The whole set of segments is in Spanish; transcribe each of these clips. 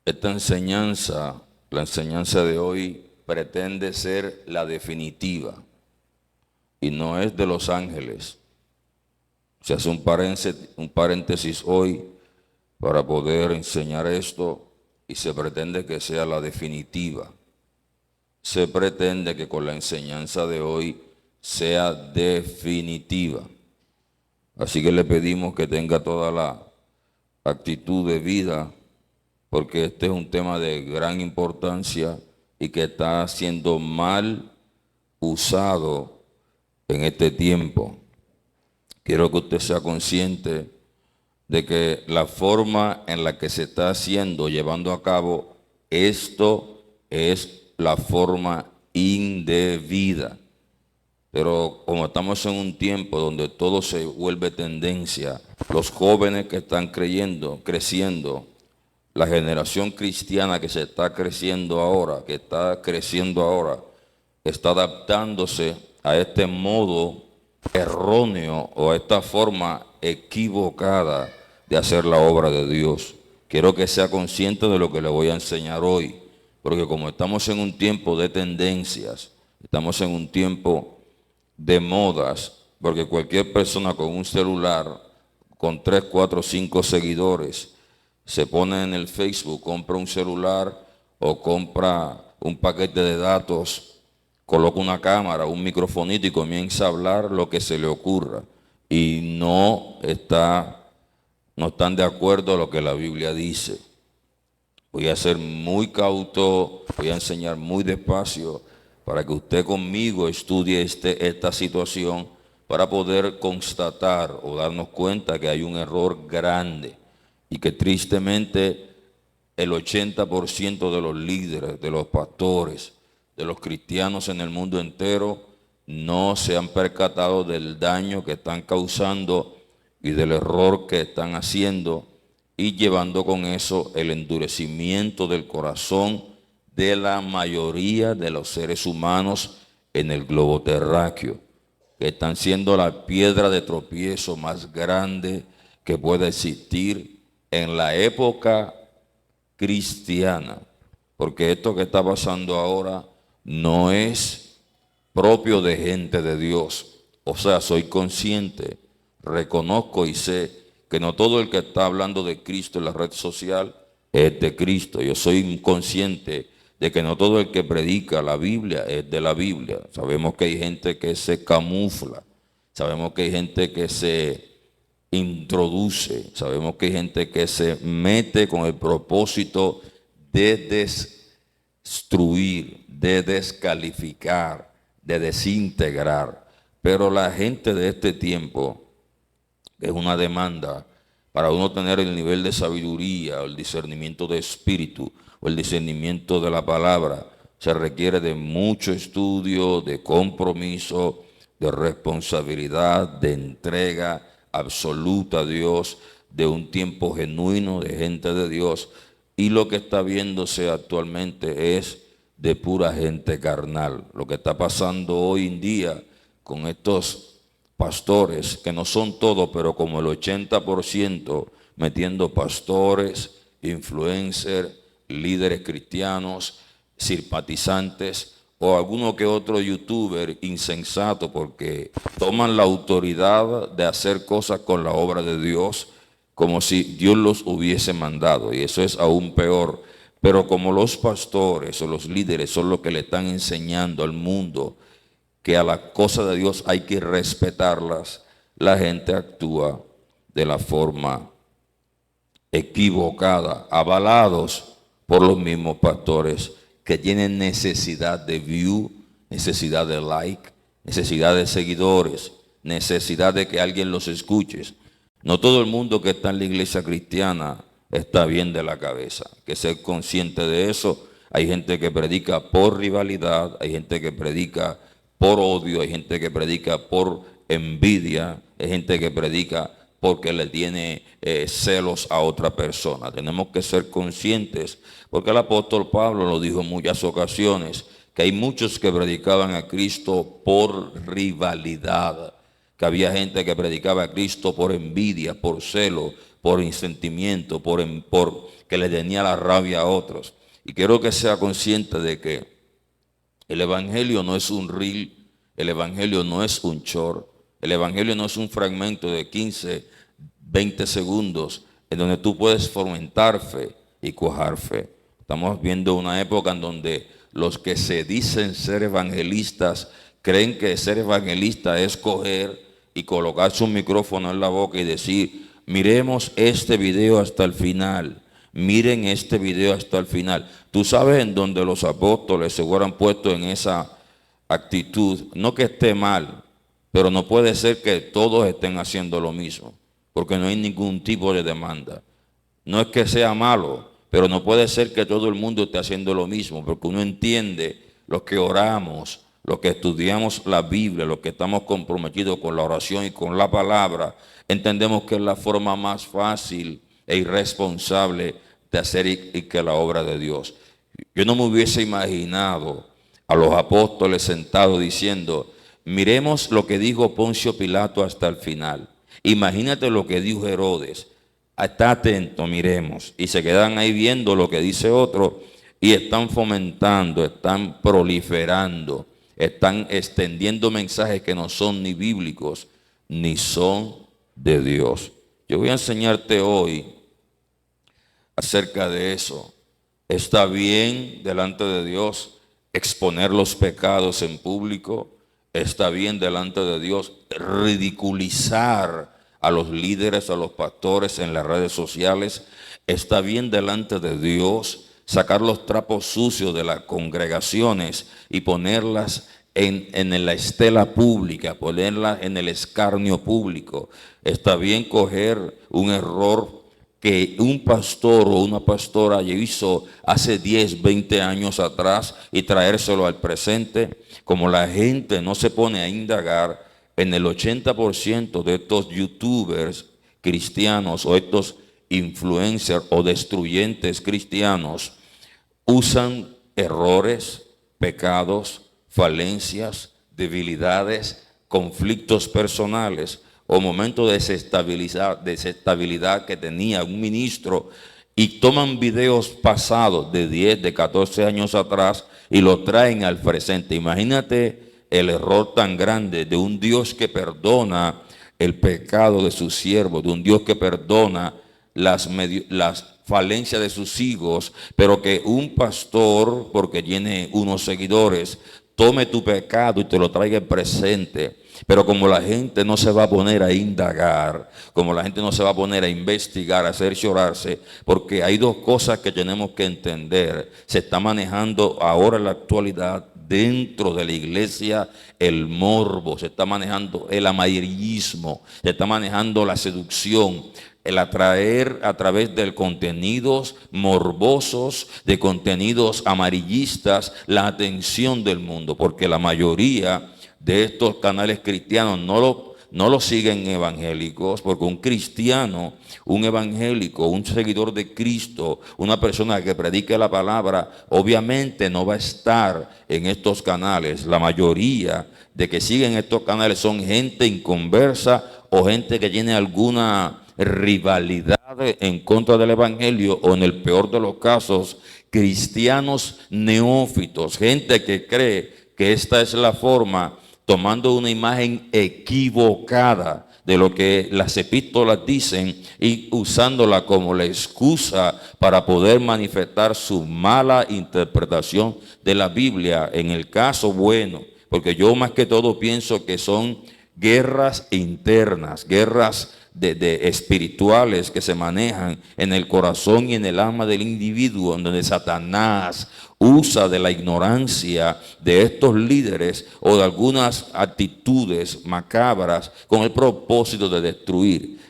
Esta enseñanza, la enseñanza de hoy, pretende ser la definitiva y no es de los ángeles. Se hace un paréntesis hoy para poder enseñar esto y se pretende que sea la definitiva. Se pretende que con la enseñanza de hoy sea definitiva. Así que le pedimos que tenga toda la actitud de vida, porque este es un tema de gran importancia y que está siendo mal usado en este tiempo. Quiero que usted sea consciente de que la forma en la que se está haciendo, llevando a cabo esto, es la forma indebida. Pero como estamos en un tiempo donde todo se vuelve tendencia, los jóvenes que están creciendo, la generación cristiana que se está creciendo ahora, está adaptándose a este modo erróneo o a esta forma equivocada de hacer la obra de Dios. Quiero que sea consciente de lo que le voy a enseñar hoy, porque como estamos en un tiempo de tendencias, estamos en un tiempo de modas, porque cualquier persona con un celular, con 3, 4, 5 seguidores, se pone en el Facebook, compra un celular o compra un paquete de datos, coloca una cámara, un microfonito y comienza a hablar lo que se le ocurra. Y no están de acuerdo a lo que la Biblia dice. Voy a ser muy cauto, voy a enseñar muy despacio para que usted conmigo estudie esta situación para poder constatar o darnos cuenta que hay un error grande y que tristemente el 80% de los líderes, de los pastores, de los cristianos en el mundo entero no se han percatado del daño que están causando y del error que están haciendo y llevando con eso el endurecimiento del corazón de la mayoría de los seres humanos en el globo terráqueo, que están siendo la piedra de tropiezo más grande que puede existir en la época cristiana, porque esto que está pasando ahora no es propio de gente de Dios. O sea, soy consciente, reconozco y sé que no todo el que está hablando de Cristo en la red social es de Cristo. Yo soy consciente de que no todo el que predica la Biblia es de la Biblia. Sabemos que hay gente que se camufla, sabemos que hay gente que se introduce, sabemos que hay gente que se mete con el propósito de destruir, de descalificar, de desintegrar. Pero la gente de este tiempo, es una demanda para uno tener el nivel de sabiduría, o el discernimiento de espíritu, o el discernimiento de la palabra, se requiere de mucho estudio, de compromiso, de responsabilidad, de entrega absoluta a Dios, de un tiempo genuino de gente de Dios. Y lo que está viéndose actualmente es de pura gente carnal. Lo que está pasando hoy en día con estos pastores, que no son todos, pero como el 80%, metiendo pastores, influencers, líderes cristianos, simpatizantes o alguno que otro youtuber insensato, porque toman la autoridad de hacer cosas con la obra de Dios como si Dios los hubiese mandado, y eso es aún peor. Pero como los pastores o los líderes son los que le están enseñando al mundo que a las cosas de Dios hay que respetarlas, la gente actúa de la forma equivocada, avalados por los mismos pastores que tienen necesidad de view, necesidad de like, necesidad de seguidores, necesidad de que alguien los escuche. No todo el mundo que está en la iglesia cristiana está bien de la cabeza, hay que ser consciente de eso. Hay gente que predica por rivalidad, hay gente que predica por odio, hay gente que predica por envidia, hay gente que predica porque le tiene celos a otra persona. Tenemos que ser conscientes, porque el apóstol Pablo lo dijo en muchas ocasiones, que hay muchos que predicaban a Cristo por rivalidad, que había gente que predicaba a Cristo por envidia, por celo, por sentimiento, por que le tenía la rabia a otros. Y quiero que sea consciente de que el evangelio no es un reel, el evangelio no es un short, el evangelio no es un fragmento de 15, 20 segundos en donde tú puedes fomentar fe y cuajar fe. Estamos viendo una época en donde los que se dicen ser evangelistas creen que ser evangelista es coger y colocarse un micrófono en la boca y decir: miremos este video hasta el final, miren este video hasta el final. Tú sabes en donde los apóstoles se hubieran puesto en esa actitud, no que esté mal, pero no puede ser que todos estén haciendo lo mismo, porque no hay ningún tipo de demanda. No es que sea malo, pero no puede ser que todo el mundo esté haciendo lo mismo, porque uno entiende, los que oramos, los que estudiamos la Biblia, los que estamos comprometidos con la oración y con la palabra, entendemos que es la forma más fácil e irresponsable de hacer y que la obra de Dios. Yo no me hubiese imaginado a los apóstoles sentados diciendo: miremos lo que dijo Poncio Pilato hasta el final. Imagínate lo que dijo Herodes. Está atento, miremos. Y se quedan ahí viendo lo que dice otro y están fomentando, están proliferando, están extendiendo mensajes que no son ni bíblicos ni son de Dios. Yo voy a enseñarte hoy acerca de eso. Está bien delante de Dios exponer los pecados en público. Está bien delante de Dios ridiculizar a los líderes, a los pastores en las redes sociales. Está bien delante de Dios sacar los trapos sucios de las congregaciones y ponerlas en la estela pública, ponerlas en el escarnio público. Está bien coger un error que un pastor o una pastora hizo hace 10, 20 años atrás y traérselo al presente. Como la gente no se pone a indagar, en el 80% de estos youtubers cristianos o estos influencers o destruyentes cristianos usan errores, pecados, falencias, debilidades, conflictos personales o momentos de desestabilidad que tenía un ministro y toman videos pasados de 10, de 14 años atrás y lo traen al presente. Imagínate el error tan grande de un Dios que perdona el pecado de sus siervos, de un Dios que perdona las falencias de sus hijos, pero que un pastor, porque tiene unos seguidores, tome tu pecado y te lo traiga en presente. Pero como la gente no se va a poner a indagar, como la gente no se va a poner a investigar, a hacer llorarse, porque hay dos cosas que tenemos que entender. Se está manejando ahora en la actualidad dentro de la iglesia el morbo, se está manejando el amarillismo, se está manejando la seducción, el atraer a través de contenidos morbosos, de contenidos amarillistas, la atención del mundo, porque la mayoría de estos canales cristianos no lo siguen evangélicos, porque un cristiano, un evangélico, un seguidor de Cristo, una persona que predique la palabra, obviamente no va a estar en estos canales. La mayoría de que siguen estos canales son gente inconversa o gente que tiene alguna rivalidad en contra del evangelio, o en el peor de los casos, cristianos neófitos, gente que cree que esta es la forma, tomando una imagen equivocada de lo que las epístolas dicen y usándola como la excusa para poder manifestar su mala interpretación de la Biblia. En el caso bueno, porque yo más que todo pienso que son guerras internas, guerras de espirituales que se manejan en el corazón y en el alma del individuo, en donde Satanás usa de la ignorancia de estos líderes o de algunas actitudes macabras con el propósito de destruir.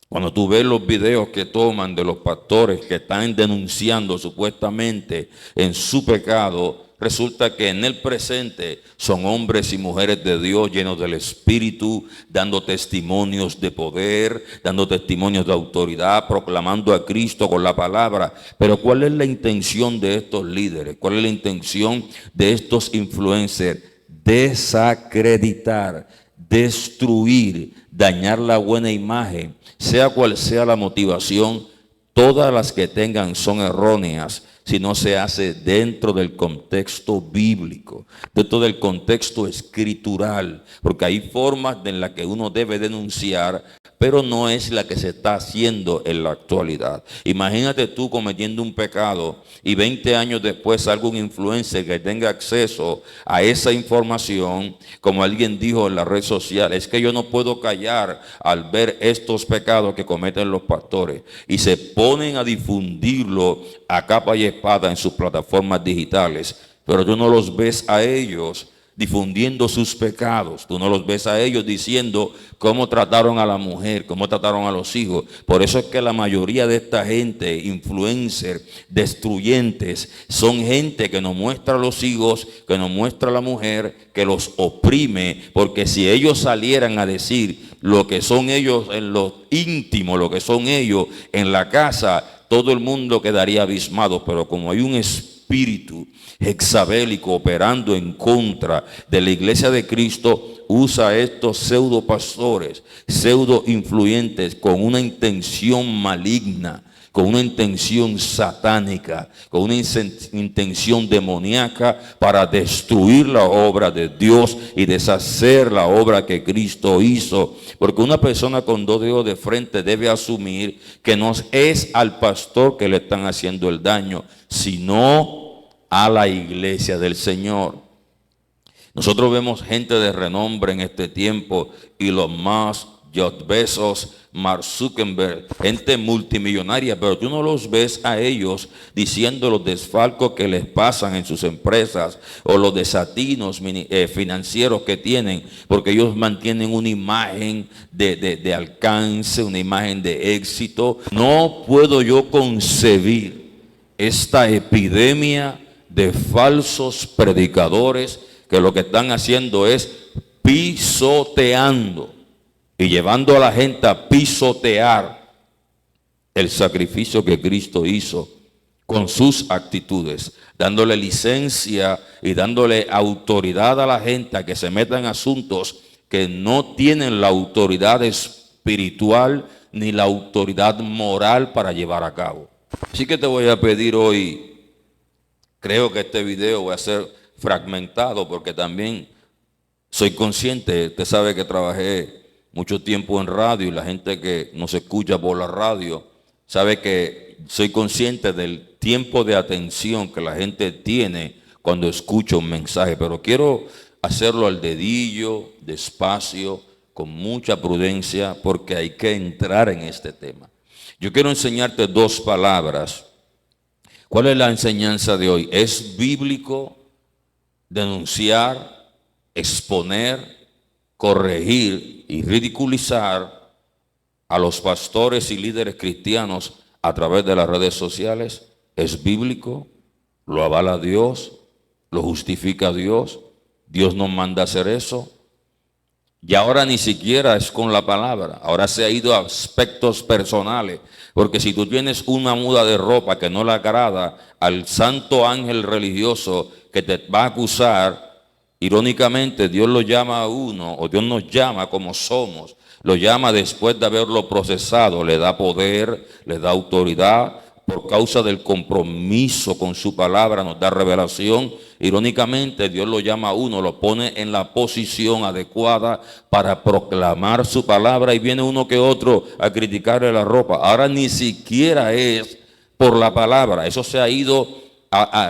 Cuando tú ves los videos que toman de los pastores que están denunciando supuestamente en su pecado, resulta que en el presente son hombres y mujeres de Dios llenos del Espíritu, dando testimonios de poder, dando testimonios de autoridad, proclamando a Cristo con la palabra. Pero ¿cuál es la intención de estos líderes? ¿Cuál es la intención de estos influencers? Desacreditar, destruir, dañar la buena imagen sea cual sea la motivación, todas las que tengan son erróneas si no se hace dentro del contexto bíblico, dentro del contexto escritural, porque hay formas en las que uno debe denunciar, pero no es la que se está haciendo en la actualidad. Imagínate tú cometiendo un pecado y 20 años después algún influencer que tenga acceso a esa información, como alguien dijo en la red social, es que yo no puedo callar al ver estos pecados que cometen los pastores, y se ponen a difundirlo a capa y espada en sus plataformas digitales, pero tú no los ves a ellos difundiendo sus pecados. Tú no los ves a ellos diciendo cómo trataron a la mujer, cómo trataron a los hijos. Por eso es que la mayoría de esta gente, influencers, destruyentes, son gente que nos muestra a los hijos, que nos muestra a la mujer, que los oprime, porque si ellos salieran a decir lo que son ellos en lo íntimo, lo que son ellos en la casa, todo el mundo quedaría abismado. Pero como hay un espíritu hexabélico operando en contra de la iglesia de Cristo, usa a estos pseudo pastores, pseudo influyentes con una intención maligna, con una intención satánica, con una intención demoníaca para destruir la obra de Dios y deshacer la obra que Cristo hizo. Porque una persona con dos dedos de frente debe asumir que no es al pastor que le están haciendo el daño, sino a la iglesia del Señor. Nosotros vemos gente de renombre en este tiempo, Elon Musk, Jeff Bezos, Mark Zuckerberg, gente multimillonaria, pero tú no los ves a ellos diciendo los desfalcos que les pasan en sus empresas o los desatinos financieros que tienen, porque ellos mantienen una imagen de alcance, una imagen de éxito. No puedo yo concebir esta epidemia de falsos predicadores que lo que están haciendo es pisoteando y llevando a la gente a pisotear el sacrificio que Cristo hizo con sus actitudes, dándole licencia y dándole autoridad a la gente a que se meta en asuntos que no tienen la autoridad espiritual ni la autoridad moral para llevar a cabo. Así que te voy a pedir hoy, creo que este video va a ser fragmentado porque también soy consciente, usted sabe que trabajé mucho tiempo en radio y la gente que nos escucha por la radio sabe que soy consciente del tiempo de atención que la gente tiene cuando escucha un mensaje, pero quiero hacerlo al dedillo, despacio, con mucha prudencia, porque hay que entrar en este tema. Yo quiero enseñarte dos palabras. ¿Cuál es la enseñanza de hoy? ¿Es bíblico denunciar, exponer, corregir y ridiculizar a los pastores y líderes cristianos a través de las redes sociales? ¿Es bíblico? ¿Lo avala Dios? ¿Lo justifica Dios? ¿Dios nos manda a hacer eso? Y ahora ni siquiera es con la palabra, ahora se ha ido a aspectos personales, porque si tú tienes una muda de ropa que no le agrada al santo ángel religioso que te va a acusar, irónicamente Dios lo llama a uno, o Dios nos llama como somos, lo llama después de haberlo procesado, le da poder, le da autoridad, por causa del compromiso con su palabra nos da revelación. Irónicamente Dios lo llama a uno, lo pone en la posición adecuada para proclamar su palabra, y viene uno que otro a criticarle la ropa. Ahora ni siquiera es por la palabra, eso se ha ido,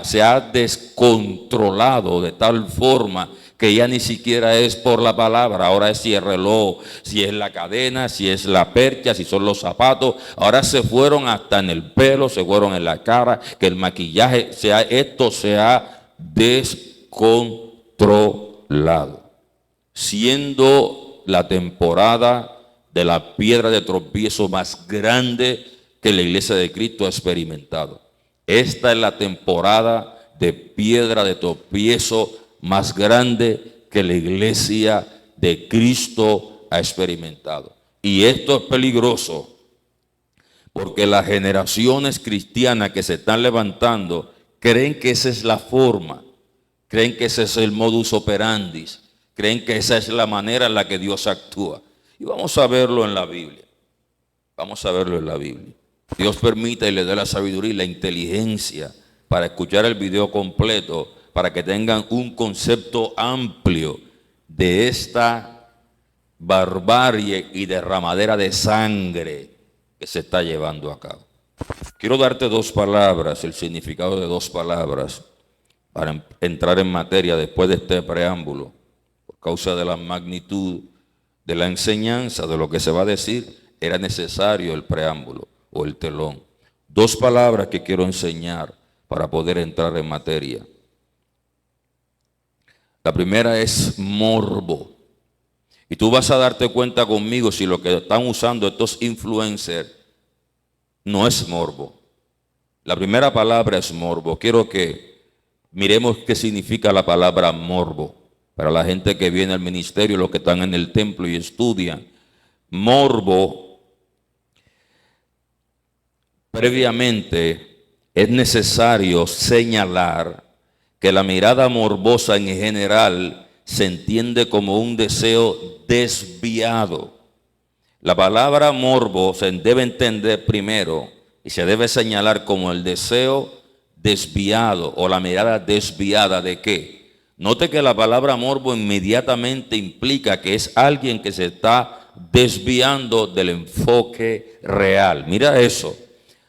se ha descontrolado de tal forma que ya ni siquiera es por la palabra. Ahora es si el reloj, si es la cadena, si es la percha, si son los zapatos. Ahora se fueron hasta en el pelo, se fueron en la cara, que el maquillaje, esto se ha descontrolado. Siendo la temporada de la piedra de tropiezo más grande que la iglesia de Cristo ha experimentado. Esta es la temporada de piedra de tropiezo más grande que la iglesia de Cristo ha experimentado. Y esto es peligroso porque las generaciones cristianas que se están levantando creen que esa es la forma, creen que ese es el modus operandi, creen que esa es la manera en la que Dios actúa. Y vamos a verlo en la Biblia. Vamos a verlo en la Biblia. Dios permita y le dé la sabiduría y la inteligencia para escuchar el video completo, para que tengan un concepto amplio de esta barbarie y derramadera de sangre que se está llevando a cabo. Quiero darte dos palabras, el significado de dos palabras, para entrar en materia después de este preámbulo, por causa de la magnitud de la enseñanza, de lo que se va a decir, era necesario el preámbulo o el telón. Dos palabras que quiero enseñar para poder entrar en materia. La primera es morbo. Y tú vas a darte cuenta conmigo si lo que están usando estos influencers no es morbo. La primera palabra es morbo. Quiero que miremos qué significa la palabra morbo. Para la gente que viene al ministerio, los que están en el templo y estudian. Morbo, previamente, es necesario señalar que la mirada morbosa en general se entiende como un deseo desviado. La palabra morbo se debe entender primero y se debe señalar como el deseo desviado o la mirada desviada ¿de qué? Note que la palabra morbo inmediatamente implica que es alguien que se está desviando del enfoque real. Mira eso.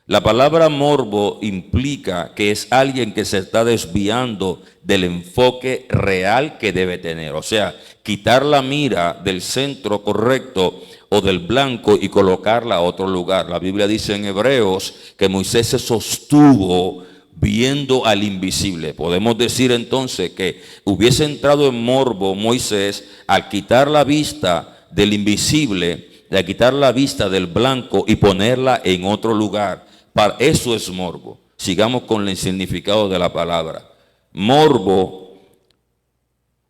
La palabra morbo implica que es alguien que se está desviando del enfoque real que debe tener. O sea, quitar la mira del centro correcto o del blanco y colocarla a otro lugar. La Biblia dice en Hebreos que Moisés se sostuvo viendo al invisible. Podemos decir entonces que hubiese entrado en morbo Moisés al quitar la vista del invisible, de quitar la vista del blanco y ponerla en otro lugar. Para eso es morbo. Sigamos con el significado de la palabra. Morbo,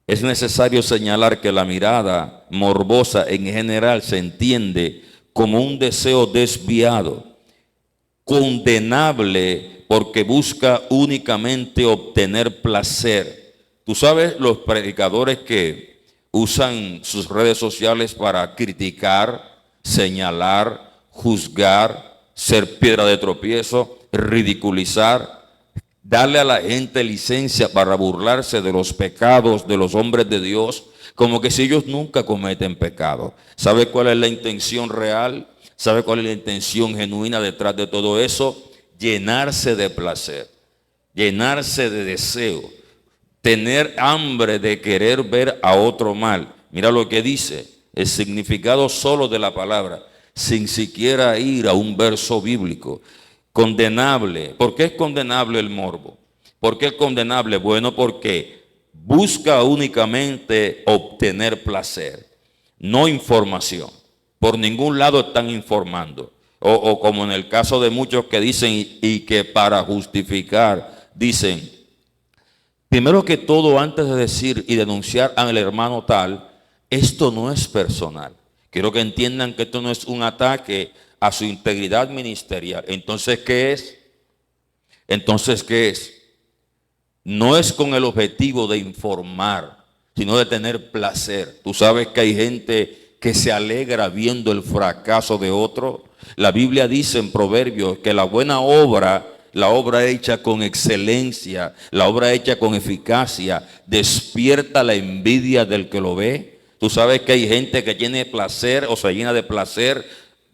es necesario señalar que la mirada morbosa en general se entiende como un deseo desviado, condenable porque busca únicamente obtener placer. Tú sabes, los predicadores que usan sus redes sociales para criticar, señalar, juzgar, ser piedra de tropiezo, ridiculizar, darle a la gente licencia para burlarse de los pecados de los hombres de Dios, como que si ellos nunca cometen pecado. ¿Sabe cuál es la intención real? ¿Sabe cuál es la intención genuina detrás de todo eso? Llenarse de placer, llenarse de deseo, tener hambre de querer ver a otro mal. Mira lo que dice, el significado solo de la palabra, sin siquiera ir a un verso bíblico. Condenable. ¿Por qué es condenable el morbo? ¿Por qué es condenable? Bueno, porque busca únicamente obtener placer, no información. Por ningún lado están informando. O como en el caso de muchos que dicen y que para justificar dicen, primero que todo, antes de decir y denunciar al hermano tal, esto no es personal. Quiero que entiendan que esto no es un ataque a su integridad ministerial. Entonces, ¿qué es? Entonces, ¿qué es? No es con el objetivo de informar, sino de tener placer. Tú sabes que hay gente que se alegra viendo el fracaso de otro. La Biblia dice en Proverbios que la buena obra, la obra hecha con excelencia, la obra hecha con eficacia, despierta la envidia del que lo ve. Tú sabes que hay gente que tiene placer o se llena de placer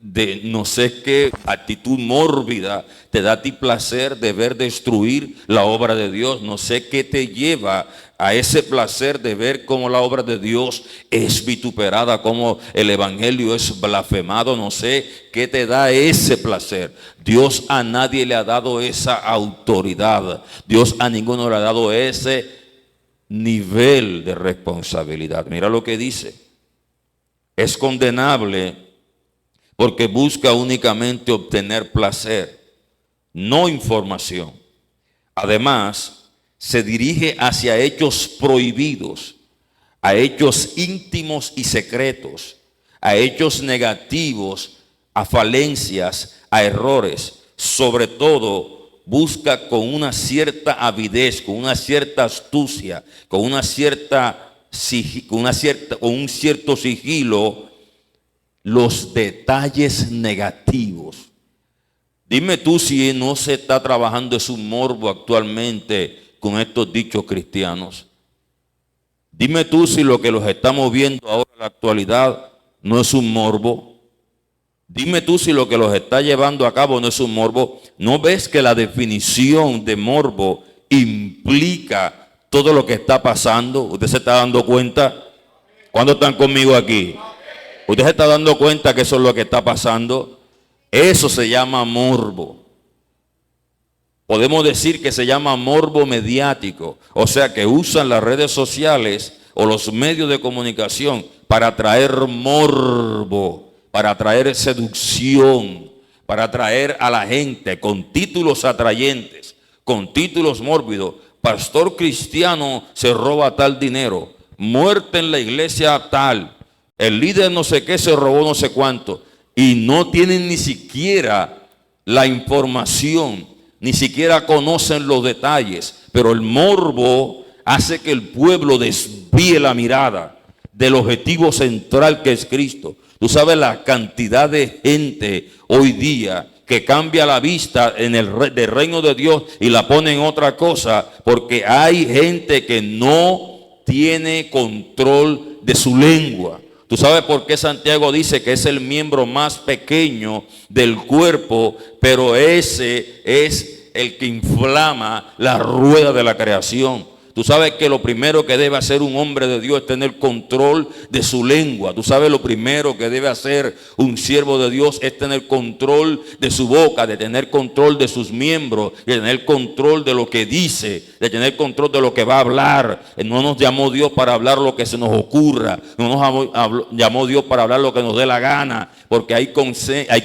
de no sé qué actitud mórbida, te da a ti placer de ver destruir la obra de Dios. No sé qué te lleva a ese placer de ver cómo la obra de Dios es vituperada, cómo el evangelio es blasfemado. No sé qué te da ese placer. Dios a nadie le ha dado esa autoridad. Dios a ninguno le ha dado ese nivel de responsabilidad. Mira lo que dice. Es condenable porque busca únicamente obtener placer, no información. Además, se dirige hacia hechos prohibidos, a hechos íntimos y secretos, a hechos negativos, a falencias, a errores. Sobre todo, busca con una cierta avidez, con una cierta astucia, con un cierto sigilo, los detalles negativos. Dime tú si no se está trabajando es un morbo actualmente con estos dichos cristianos. Dime tú si lo que los estamos viendo ahora en la actualidad no es un morbo. Dime tú si lo que los está llevando a cabo no es un morbo. ¿No ves que la definición de morbo implica todo lo que está pasando? ¿Usted se está dando cuenta? ¿Cuántos están conmigo aquí? ¿Usted se está dando cuenta que eso es lo que está pasando? Eso se llama morbo. Podemos decir que se llama morbo mediático, o sea que usan las redes sociales o los medios de comunicación para traer morbo, para traer seducción, para atraer a la gente con títulos atrayentes, con títulos mórbidos. Pastor cristiano se roba tal dinero, muerte en la iglesia tal, el líder no sé qué se robó no sé cuánto, y no tienen ni siquiera la información, ni siquiera conocen los detalles, pero el morbo hace que el pueblo desvíe la mirada del objetivo central que es Cristo. Tú sabes la cantidad de gente hoy día que cambia la vista en del reino de Dios y la pone en otra cosa, porque hay gente que no tiene control de su lengua. ¿Tú sabes por qué Santiago dice que es el miembro más pequeño del cuerpo, pero ese es el que inflama la rueda de la creación? Tú sabes que lo primero que debe hacer un hombre de Dios es tener control de su lengua. Tú sabes lo primero que debe hacer un siervo de Dios es tener control de su boca, de tener control de sus miembros, de tener control de lo que dice, de tener control de lo que va a hablar. No nos llamó Dios para hablar lo que se nos ocurra. No nos llamó Dios para hablar lo que nos dé la gana, porque hay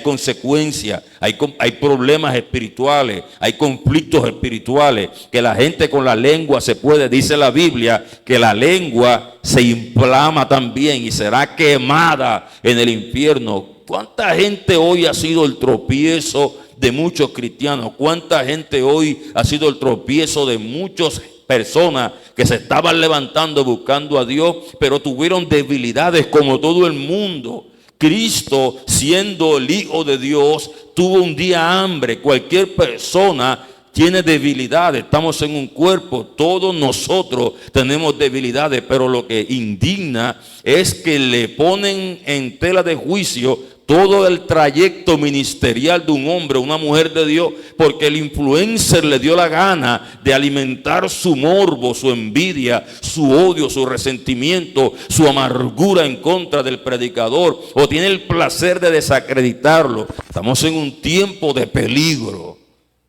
consecuencias, hay problemas espirituales, hay conflictos espirituales, que la gente con la lengua se puede. Dice la Biblia que la lengua se inflama también y será quemada en el infierno. ¿Cuánta gente hoy ha sido el tropiezo de muchos cristianos? ¿Cuánta gente hoy ha sido el tropiezo de muchas personas que se estaban levantando buscando a Dios, pero tuvieron debilidades como todo el mundo? Cristo, siendo el Hijo de Dios, tuvo un día hambre. Cualquier persona tiene debilidades, estamos en un cuerpo, todos nosotros tenemos debilidades, pero lo que indigna es que le ponen en tela de juicio todo el trayecto ministerial de un hombre o una mujer de Dios, porque el influencer le dio la gana de alimentar su morbo, su envidia, su odio, su resentimiento, su amargura en contra del predicador, o tiene el placer de desacreditarlo. Estamos en un tiempo de peligro.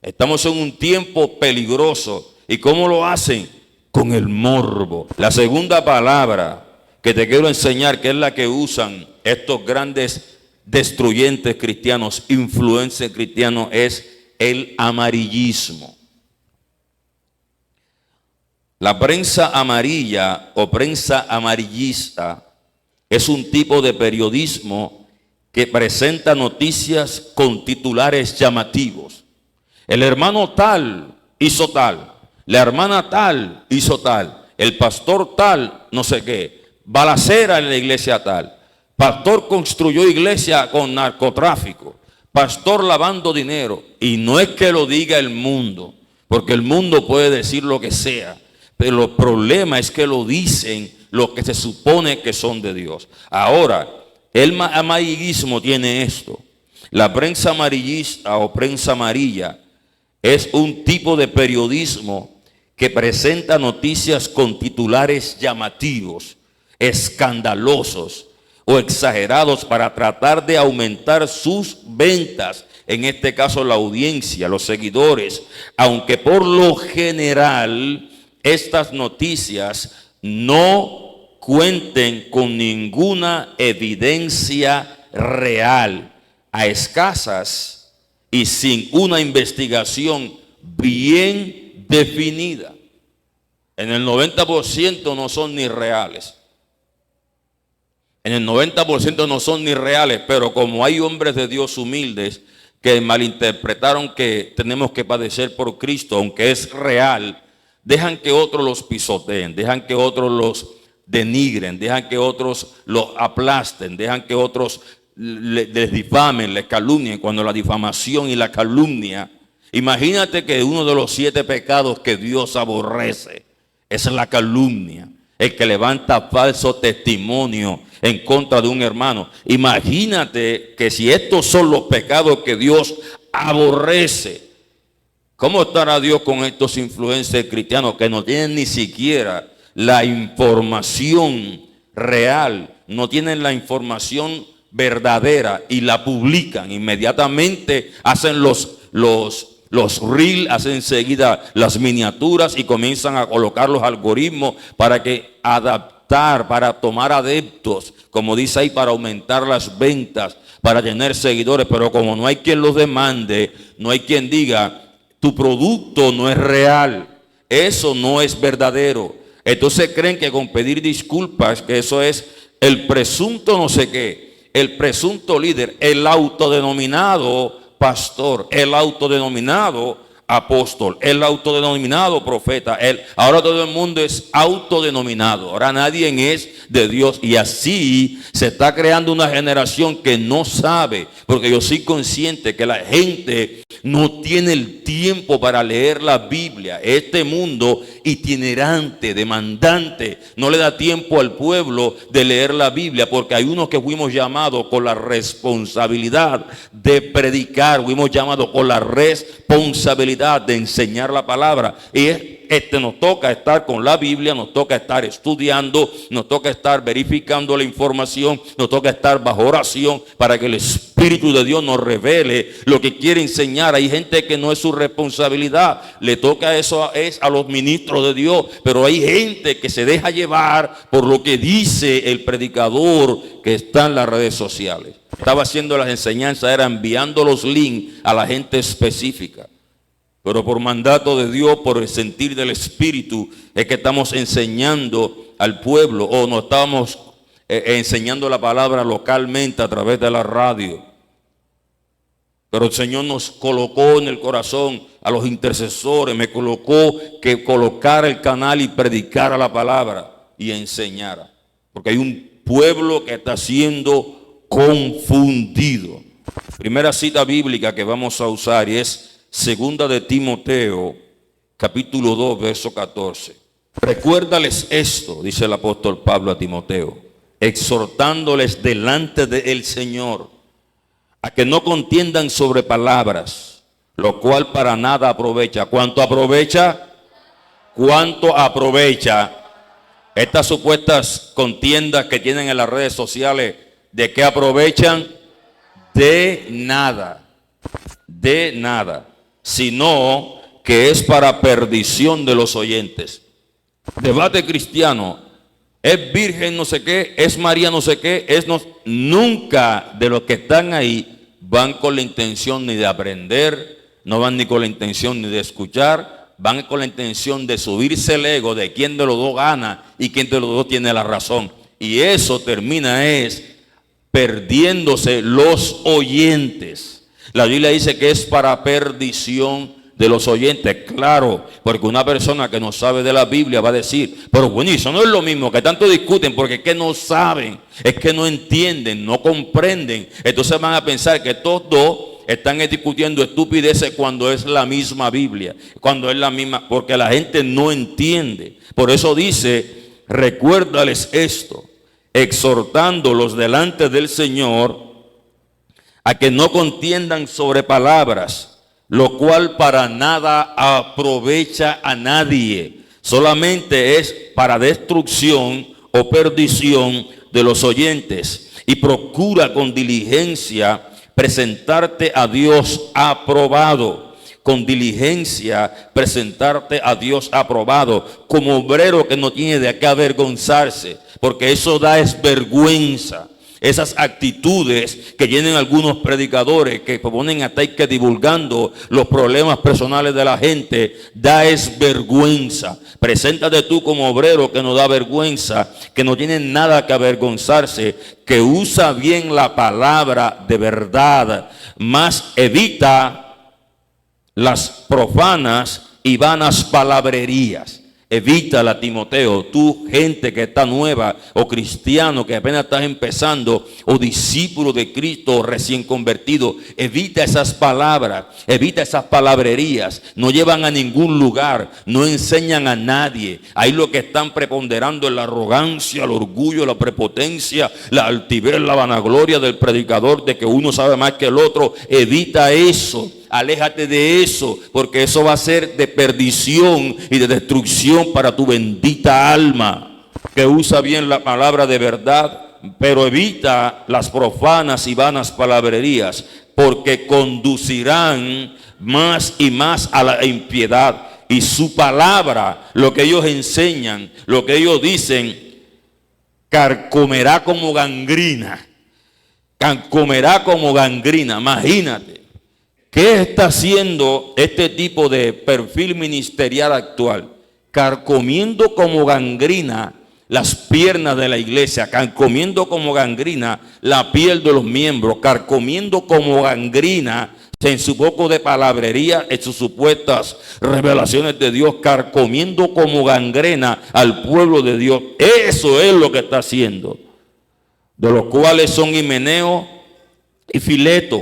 Estamos en un tiempo peligroso. ¿Y cómo lo hacen? Con el morbo. La segunda palabra que te quiero enseñar, que es la que usan estos grandes destruyentes cristianos, influencers cristianos, es el amarillismo. La prensa amarilla o prensa amarillista es un tipo de periodismo que presenta noticias con titulares llamativos. El hermano tal hizo tal, la hermana tal hizo tal, el pastor tal no sé qué, balacera en la iglesia tal, pastor construyó iglesia con narcotráfico, pastor lavando dinero. Y no es que lo diga el mundo, porque el mundo puede decir lo que sea, pero el problema es que lo dicen los que se supone que son de Dios. Ahora, el amarillismo tiene esto. La prensa amarillista o prensa amarilla es un tipo de periodismo que presenta noticias con titulares llamativos, escandalosos o exagerados para tratar de aumentar sus ventas, en este caso la audiencia, los seguidores, aunque por lo general estas noticias no cuenten con ninguna evidencia real, a escasas y sin una investigación bien definida. En el 90% no son ni reales. En el 90% no son ni reales, pero como hay hombres de Dios humildes que malinterpretaron que tenemos que padecer por Cristo, aunque es real, dejan que otros los pisoteen, dejan que otros los denigren, dejan que otros los aplasten, dejan que otros les difamen, les calumnien. Cuando la difamación y la calumnia, imagínate que uno de los 7 pecados que Dios aborrece es la calumnia, el que levanta falso testimonio en contra de un hermano. Imagínate que si estos son los pecados que Dios aborrece, ¿cómo estará Dios con estos influencers cristianos que no tienen ni siquiera la información real, no tienen la información verdadera y la publican? Inmediatamente hacen los reels, hacen enseguida las miniaturas y comienzan a colocar los algoritmos para que adaptar, para tomar adeptos, como dice ahí, para aumentar las ventas, para tener seguidores. Pero como no hay quien los demande, no hay quien diga, tu producto no es real, eso no es verdadero. Entonces creen que con pedir disculpas, que eso es el presunto no sé qué, el presunto líder, el autodenominado pastor, el autodenominado apóstol, el autodenominado profeta. Ahora todo el mundo es autodenominado, ahora nadie es de Dios, y así se está creando una generación que no sabe, porque yo soy consciente que la gente no tiene el tiempo para leer la Biblia. Este mundo itinerante, demandante, no le da tiempo al pueblo de leer la Biblia, porque hay unos que fuimos llamados con la responsabilidad de predicar, fuimos llamados con la responsabilidad de enseñar la palabra, y nos toca estar con la Biblia, nos toca estar estudiando, nos toca estar verificando la información, nos toca estar bajo oración para que el Espíritu de Dios nos revele lo que quiere enseñar. Hay gente que no es su responsabilidad, le toca eso es a los ministros de Dios, pero hay gente que se deja llevar por lo que dice el predicador que está en las redes sociales. Estaba haciendo las enseñanzas, era enviando los links a la gente específica. Pero por mandato de Dios, por el sentir del Espíritu, es que estamos enseñando al pueblo, o no estamos enseñando la palabra localmente a través de la radio. Pero el Señor nos colocó en el corazón a los intercesores, me colocó que colocara el canal y predicara la palabra y enseñara. Porque hay un pueblo que está siendo confundido. Primera cita bíblica que vamos a usar y es Segunda de Timoteo, capítulo 2, verso 14. Recuérdales esto, dice el apóstol Pablo a Timoteo, exhortándoles delante del Señor, a que no contiendan sobre palabras, lo cual para nada aprovecha. ¿Cuánto aprovecha? ¿Cuánto aprovecha? Estas supuestas contiendas que tienen en las redes sociales, ¿de qué aprovechan? De nada. De nada. Sino que es para perdición de los oyentes. Debate cristiano, es virgen no sé qué, es María no sé qué, nunca de los que están ahí van con la intención ni de aprender, no van ni con la intención ni de escuchar, van con la intención de subirse el ego de quién de los dos gana y quién de los dos tiene la razón. Y eso termina perdiéndose los oyentes. La Biblia dice que es para perdición de los oyentes. Claro, porque una persona que no sabe de la Biblia va a decir, pero bueno, eso no es lo mismo, que tanto discuten, porque es que no saben, es que no entienden, no comprenden. Entonces van a pensar que todos dos están discutiendo estupideces cuando es la misma Biblia, cuando es la misma, porque la gente no entiende. Por eso dice, recuérdales esto, exhortándolos delante del Señor, a que no contiendan sobre palabras, lo cual para nada aprovecha a nadie, solamente es para destrucción o perdición de los oyentes. Y procura con diligencia presentarte a Dios aprobado, con diligencia presentarte a Dios aprobado, como obrero que no tiene de qué avergonzarse, porque eso da vergüenza. Esas actitudes que tienen algunos predicadores que ponen hasta ahí que divulgando los problemas personales de la gente, da vergüenza. Preséntate tú como obrero que no da vergüenza, que no tiene nada que avergonzarse, que usa bien la palabra de verdad, más evita las profanas y vanas palabrerías. Evítala, Timoteo, tú, gente que está nueva, o cristiano que apenas estás empezando, o discípulo de Cristo, o recién convertido. Evita esas palabras, evita esas palabrerías. No llevan a ningún lugar, no enseñan a nadie. Ahí lo que están preponderando es la arrogancia, el orgullo, la prepotencia, la altivez, la vanagloria del predicador, de que uno sabe más que el otro. Evita eso. Aléjate de eso, porque eso va a ser de perdición y de destrucción para tu bendita alma, que usa bien la palabra de verdad, pero evita las profanas y vanas palabrerías, porque conducirán más y más a la impiedad. Y su palabra, lo que ellos enseñan, lo que ellos dicen, carcomerá como gangrina. Carcomerá como gangrina, imagínate. ¿Qué está haciendo este tipo de perfil ministerial actual? Carcomiendo como gangrina las piernas de la iglesia, carcomiendo como gangrina la piel de los miembros, carcomiendo como gangrina en su poco de palabrería, en sus supuestas revelaciones de Dios, carcomiendo como gangrena al pueblo de Dios. Eso es lo que está haciendo. De los cuales son Himeneo y Fileto,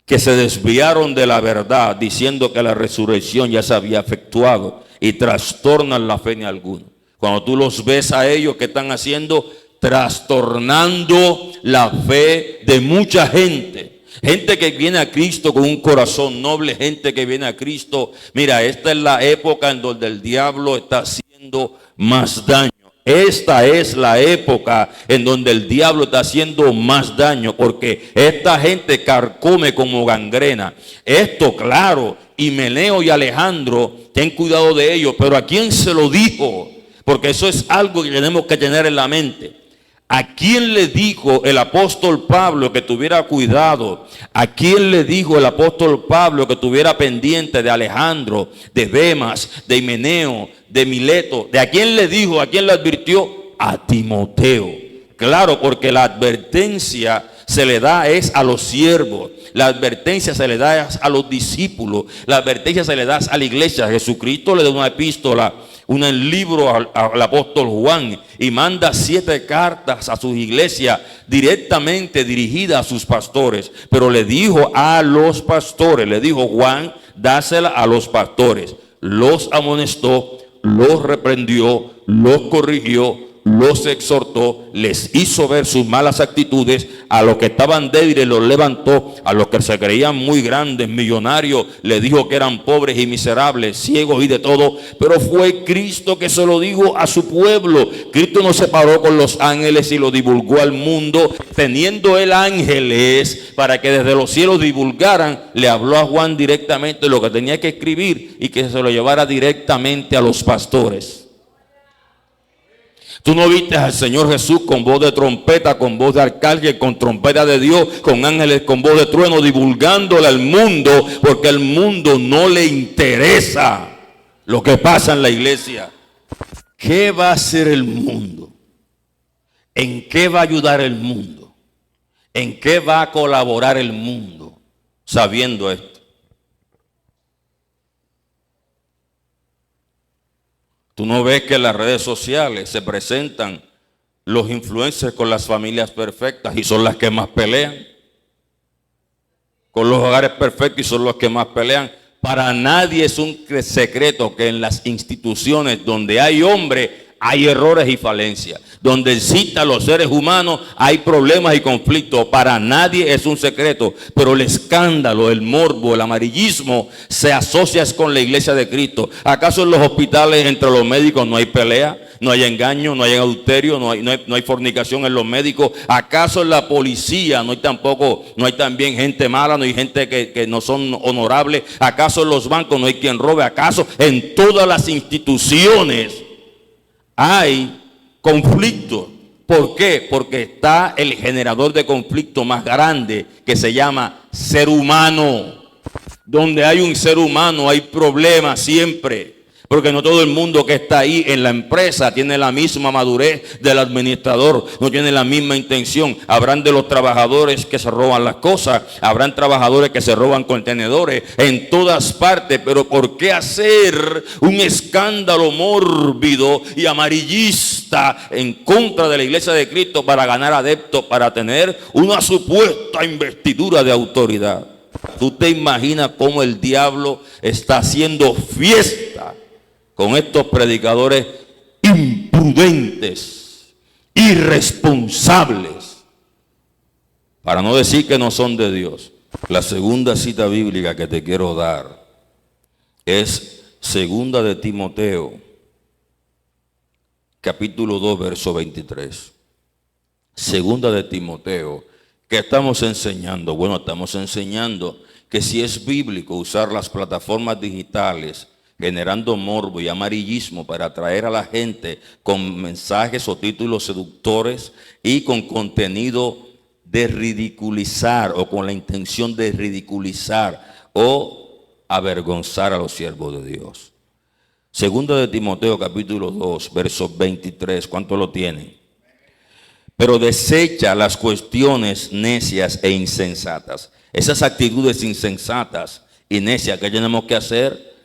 que se desviaron de la verdad, diciendo que la resurrección ya se había efectuado, y trastornan la fe en alguno. Cuando tú los ves a ellos, ¿qué están haciendo? Trastornando la fe de mucha gente. Gente que viene a Cristo con un corazón noble, gente que viene a Cristo. Mira, esta es la época en donde el diablo está haciendo más daño. Esta es la época en donde el diablo está haciendo más daño, porque esta gente carcome como gangrena. Esto, claro, Himeneo y Alejandro, ten cuidado de ellos, pero ¿a quién se lo dijo? Porque eso es algo que tenemos que tener en la mente. ¿A quién le dijo el apóstol Pablo que tuviera cuidado? ¿A quién le dijo el apóstol Pablo que tuviera pendiente de Alejandro, de Demas, de Himeneo, de Mileto? ¿De a quién le dijo? ¿A quién le advirtió? A Timoteo. Claro, porque la advertencia se le da es a los siervos, la advertencia se le da es a los discípulos, la advertencia se le da a la iglesia. Jesucristo le da una epístola, un libro al apóstol Juan, y manda 7 cartas a sus iglesias directamente dirigidas a sus pastores. Pero le dijo a los pastores, le dijo Juan, dásela a los pastores. Los amonestó, los reprendió, los corrigió, los exhortó, les hizo ver sus malas actitudes. A los que estaban débiles los levantó, a los que se creían muy grandes, millonarios, les dijo que eran pobres y miserables, ciegos y de todo. Pero fue Cristo que se lo dijo a su pueblo. Cristo no se paró con los ángeles y lo divulgó al mundo, teniendo él ángeles para que desde los cielos divulgaran. Le habló a Juan directamente lo que tenía que escribir y que se lo llevara directamente a los pastores. Tú no viste al Señor Jesús con voz de trompeta, con voz de arcángel, con trompeta de Dios, con ángeles, con voz de trueno, divulgándole al mundo, porque al mundo no le interesa lo que pasa en la iglesia. ¿Qué va a hacer el mundo? ¿En qué va a ayudar el mundo? ¿En qué va a colaborar el mundo sabiendo esto? Tú no ves que en las redes sociales se presentan los influencers con las familias perfectas y son las que más pelean. Con los hogares perfectos y son los que más pelean. Para nadie es un secreto que en las instituciones donde hay hombre hay errores y falencias. Donde existen los seres humanos hay problemas y conflictos. Para nadie es un secreto. Pero el escándalo, el morbo, el amarillismo se asocia con la iglesia de Cristo. ¿Acaso en los hospitales entre los médicos no hay pelea? ¿No hay engaño? ¿No hay adulterio? ¿No hay fornicación en los médicos? ¿Acaso en la policía no hay también gente mala? ¿No hay gente que no son honorables? ¿Acaso en los bancos no hay quien robe? ¿Acaso en todas las instituciones hay conflicto? ¿Por qué? Porque está el generador de conflicto más grande, que se llama ser humano. Donde hay un ser humano hay problemas siempre. Porque no todo el mundo que está ahí en la empresa tiene la misma madurez del administrador, no tiene la misma intención. Habrán de los trabajadores que se roban las cosas, habrán trabajadores que se roban contenedores en todas partes. Pero ¿por qué hacer un escándalo mórbido y amarillista en contra de la iglesia de Cristo para ganar adeptos, para tener una supuesta investidura de autoridad? ¿Tú te imaginas cómo el diablo está haciendo fiesta con estos predicadores imprudentes, irresponsables, para no decir que no son de Dios? La segunda cita bíblica que te quiero dar es segunda de Timoteo, capítulo 2, verso 23. Segunda de Timoteo. ¿Qué estamos enseñando? Bueno, estamos enseñando que si es bíblico usar las plataformas digitales generando morbo y amarillismo para atraer a la gente con mensajes o títulos seductores y con contenido de ridiculizar o con la intención de ridiculizar o avergonzar a los siervos de Dios. Segunda de Timoteo capítulo 2, verso 23. ¿Cuánto lo tienen? Pero desecha las cuestiones necias e insensatas. Esas actitudes insensatas y necias que tenemos que hacer.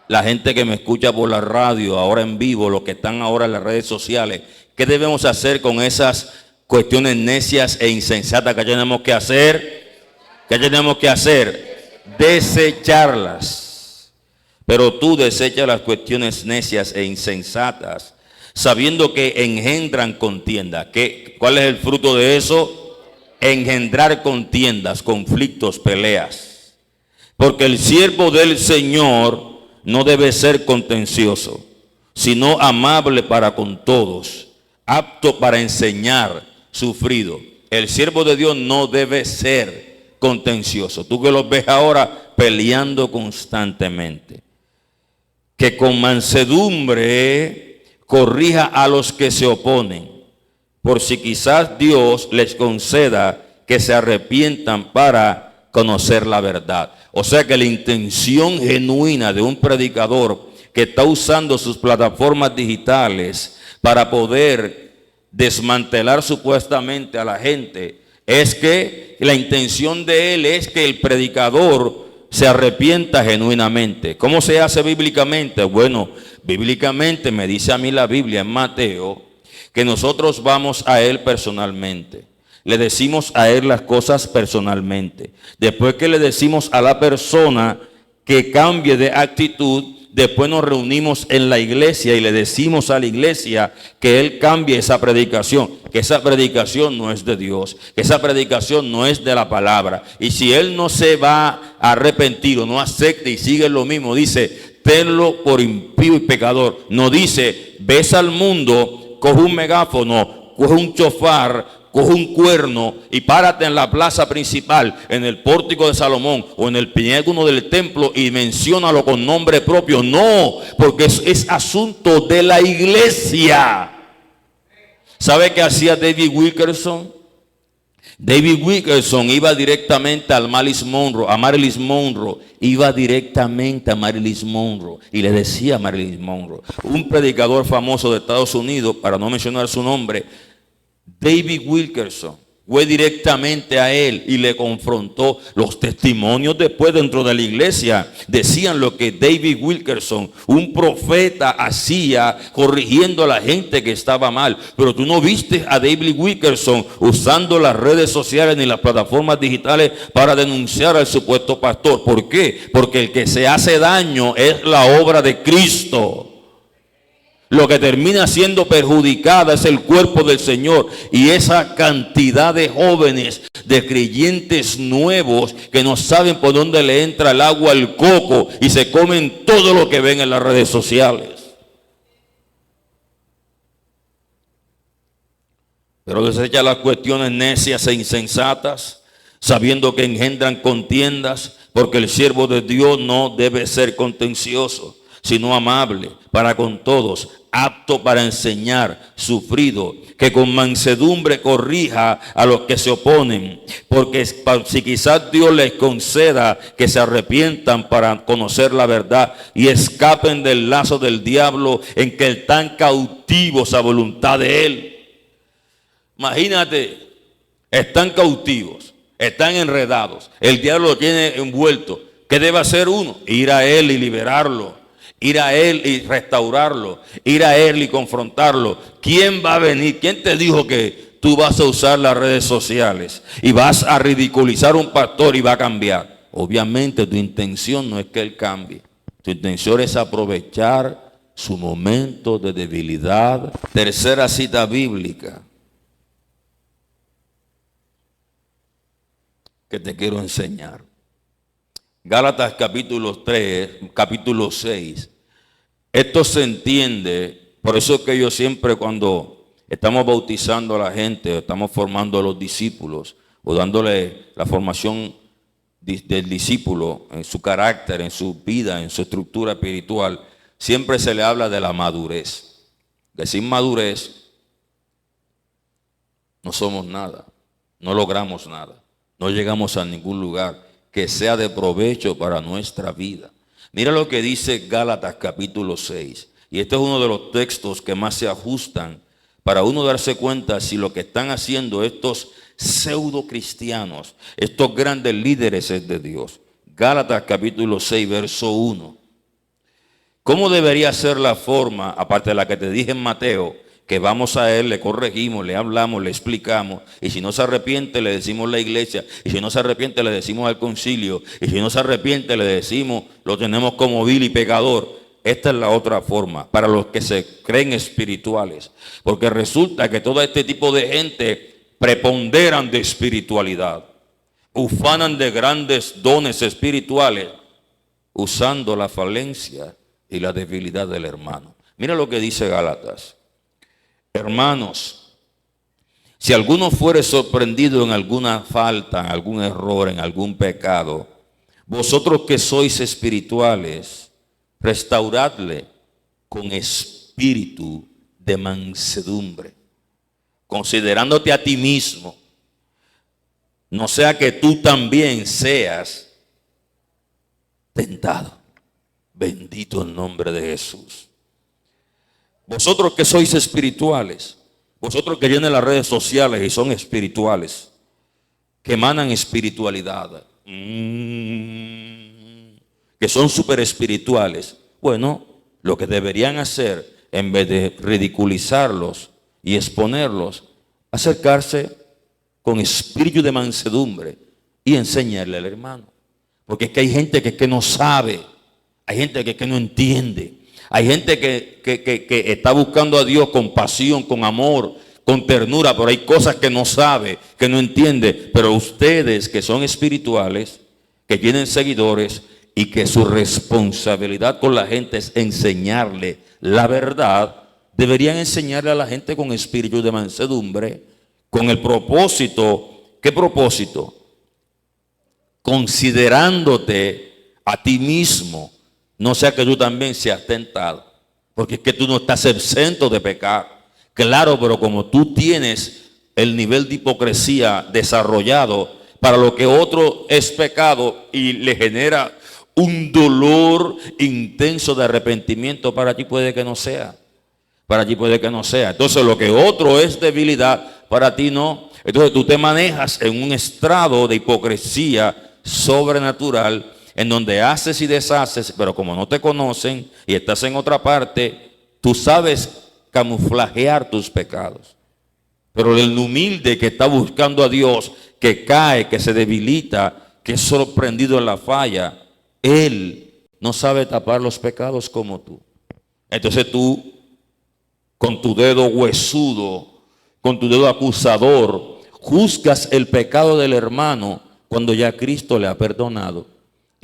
La gente que me escucha por la radio, ahora en vivo, los que están ahora en las redes sociales, ¿qué debemos hacer con esas cuestiones necias e insensatas que tenemos que hacer? ¿Qué tenemos que hacer? Desecharlas. Pero tú desechas las cuestiones necias e insensatas, sabiendo que engendran contienda. ¿Cuál es el fruto de eso? Engendrar contiendas, conflictos, peleas. Porque el siervo del Señor no debe ser contencioso, sino amable para con todos, apto para enseñar, sufrido. El siervo de Dios no debe ser contencioso. Tú que los ves ahora peleando constantemente. Que con mansedumbre corrija a los que se oponen, por si quizás Dios les conceda que se arrepientan para conocer la verdad. O sea que la intención genuina de un predicador que está usando sus plataformas digitales para poder desmantelar supuestamente a la gente, es que la intención de él es que el predicador se arrepienta genuinamente. ¿Cómo se hace bíblicamente? Bueno, bíblicamente me dice a mí la Biblia en Mateo que nosotros vamos a él personalmente. Le decimos a él las cosas personalmente. Después que le decimos a la persona que cambie de actitud, después nos reunimos en la iglesia y le decimos a la iglesia que él cambie esa predicación, que esa predicación no es de Dios, que esa predicación no es de la palabra. Y si él no se va a arrepentir o no acepta y sigue lo mismo, dice, tenlo por impío y pecador. No dice, ves al mundo, coge un megáfono, coge un chofar, coge un cuerno y párate en la plaza principal, en el pórtico de Salomón o en el pináculo del templo y menciónalo con nombre propio. No, porque es asunto de la iglesia. ¿Sabe qué hacía David Wilkerson? David Wilkerson iba directamente al Marilyn Monroe, iba directamente a Marilyn Monroe y le decía a Marilyn Monroe, un predicador famoso de Estados Unidos, para no mencionar su nombre, David Wilkerson fue directamente a él y le confrontó. Los testimonios después dentro de la iglesia decían lo que David Wilkerson, un profeta, hacía corrigiendo a la gente que estaba mal. Pero tú no viste a David Wilkerson usando las redes sociales ni las plataformas digitales para denunciar al supuesto pastor. ¿Por qué? Porque el que se hace daño es la obra de Cristo. Lo que termina siendo perjudicada es el cuerpo del Señor y esa cantidad de jóvenes, de creyentes nuevos que no saben por dónde le entra el agua al coco y se comen todo lo que ven en las redes sociales. Pero desecha las cuestiones necias e insensatas, sabiendo que engendran contiendas, porque el siervo de Dios no debe ser contencioso, sino amable para con todos, apto para enseñar, sufrido, que con mansedumbre corrija a los que se oponen, porque si quizás Dios les conceda que se arrepientan para conocer la verdad y escapen del lazo del diablo en que están cautivos a voluntad de él. Imagínate, están cautivos, están enredados, el diablo lo tiene envuelto. ¿Qué debe hacer uno? Ir a él y liberarlo. Ir a él y restaurarlo, ir a él y confrontarlo. ¿Quién va a venir? ¿Quién te dijo que tú vas a usar las redes sociales y vas a ridiculizar a un pastor y va a cambiar? Obviamente tu intención no es que él cambie. Tu intención es aprovechar su momento de debilidad. Tercera cita bíblica que te quiero enseñar. Gálatas capítulo 6. Esto se entiende, por eso es que yo siempre cuando estamos bautizando a la gente, estamos formando a los discípulos, o dándole la formación del discípulo en su carácter, en su vida, en su estructura espiritual, siempre se le habla de la madurez. Que sin madurez no somos nada, no logramos nada, no llegamos a ningún lugar que sea de provecho para nuestra vida. Mira lo que dice Gálatas capítulo 6. Y este es uno de los textos que más se ajustan para uno darse cuenta si lo que están haciendo estos pseudo cristianos, estos grandes líderes es de Dios. Gálatas capítulo 6, verso 1. ¿Cómo debería ser la forma, aparte de la que te dije en Mateo, que vamos a él, le corregimos, le hablamos, le explicamos, y si no se arrepiente le decimos a la iglesia, y si no se arrepiente le decimos al concilio, y si no se arrepiente le decimos, lo tenemos como vil y pecador? Esta es la otra forma, para los que se creen espirituales, porque resulta que todo este tipo de gente preponderan de espiritualidad, ufanan de grandes dones espirituales, usando la falencia y la debilidad del hermano. Mira lo que dice Gálatas. Hermanos, si alguno fuere sorprendido en alguna falta, en algún error, en algún pecado, vosotros que sois espirituales, restauradle con espíritu de mansedumbre, considerándote a ti mismo, no sea que tú también seas tentado. Bendito el nombre de Jesús. Vosotros que sois espirituales, vosotros que llenan las redes sociales y son espirituales, que emanan espiritualidad, que son súper espirituales, bueno, lo que deberían hacer, en vez de ridiculizarlos y exponerlos, acercarse con espíritu de mansedumbre y enseñarle al hermano. Porque es que hay gente que no sabe, hay gente que no entiende. Hay gente que está buscando a Dios con pasión, con amor, con ternura, pero hay cosas que no sabe, que no entiende. Pero ustedes que son espirituales, que tienen seguidores y que su responsabilidad con la gente es enseñarle la verdad, deberían enseñarle a la gente con espíritu de mansedumbre, con el propósito. ¿Qué propósito? Considerándote a ti mismo. No sea que tú también seas tentado, porque es que tú no estás exento de pecar. Claro, pero como tú tienes el nivel de hipocresía desarrollado para lo que otro es pecado y le genera un dolor intenso de arrepentimiento, para ti puede que no sea. Para ti puede que no sea. Entonces lo que otro es debilidad, para ti no. Entonces tú te manejas en un estrado de hipocresía sobrenatural, en donde haces y deshaces, pero como no te conocen y estás en otra parte, tú sabes camuflajear tus pecados. Pero el humilde que está buscando a Dios, que cae, que se debilita, que es sorprendido en la falla, él no sabe tapar los pecados como tú. Entonces tú, con tu dedo huesudo, con tu dedo acusador, juzgas el pecado del hermano cuando ya Cristo le ha perdonado.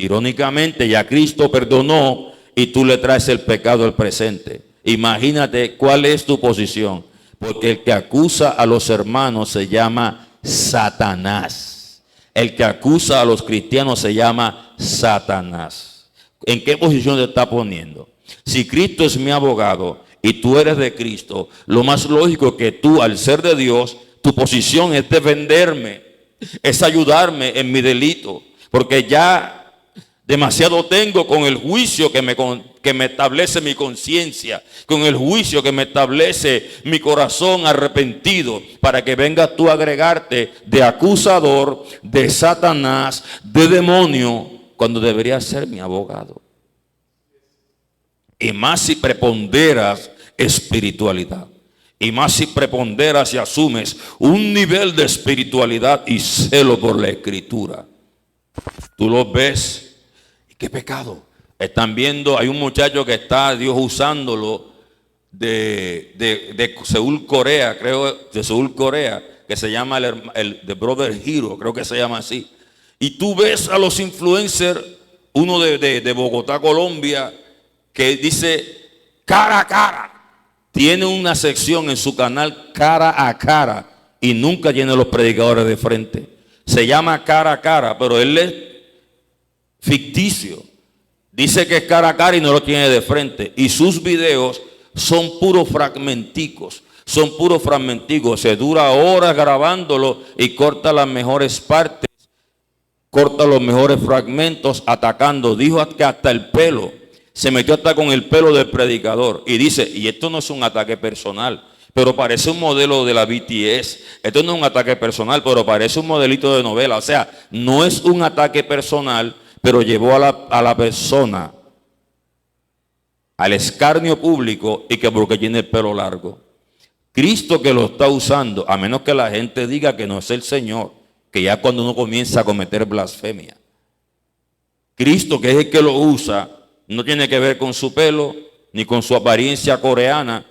Irónicamente, ya Cristo perdonó y tú le traes el pecado al presente. Imagínate cuál es tu posición. Porque el que acusa a los hermanos se llama Satanás. El que acusa a los cristianos se llama Satanás. ¿En qué posición te está poniendo? Si Cristo es mi abogado y tú eres de Cristo, lo más lógico es que tú, al ser de Dios, tu posición es defenderme, es ayudarme en mi delito, porque ya demasiado tengo con el juicio que me establece mi conciencia, con el juicio que me establece mi corazón arrepentido, para que vengas tú a agregarte de acusador, de Satanás, de demonio, cuando deberías ser mi abogado. Y más si preponderas espiritualidad. Y más si preponderas y asumes un nivel de espiritualidad y celo por la Escritura. Tú lo ves. ¿Qué pecado? Están viendo, hay un muchacho que está Dios usándolo de Seúl, Corea, creo, de Seúl, Corea, que se llama el The Brother Hero, creo que se llama así. Y tú ves a los influencers, uno de Bogotá, Colombia, que dice cara a cara. Tiene una sección en su canal cara a cara y nunca tiene los predicadores de frente. Se llama cara a cara, pero él es ficticio. Dice que es cara a cara y no lo tiene de frente. Y sus videos son puros fragmenticos. Son puros fragmenticos. Se dura horas grabándolo y corta las mejores partes. Corta los mejores fragmentos atacando. Dijo que hasta el pelo. Se metió hasta con el pelo del predicador. Y dice, y esto no es un ataque personal, pero parece un modelo de la BTS. Esto no es un ataque personal, pero parece un modelito de novela. O sea, no es un ataque personal, pero llevó a la persona al escarnio público, y que porque tiene el pelo largo. Cristo que lo está usando, a menos que la gente diga que no es el Señor, que ya cuando uno comienza a cometer blasfemia. Cristo, que es el que lo usa, no tiene que ver con su pelo, ni con su apariencia coreana,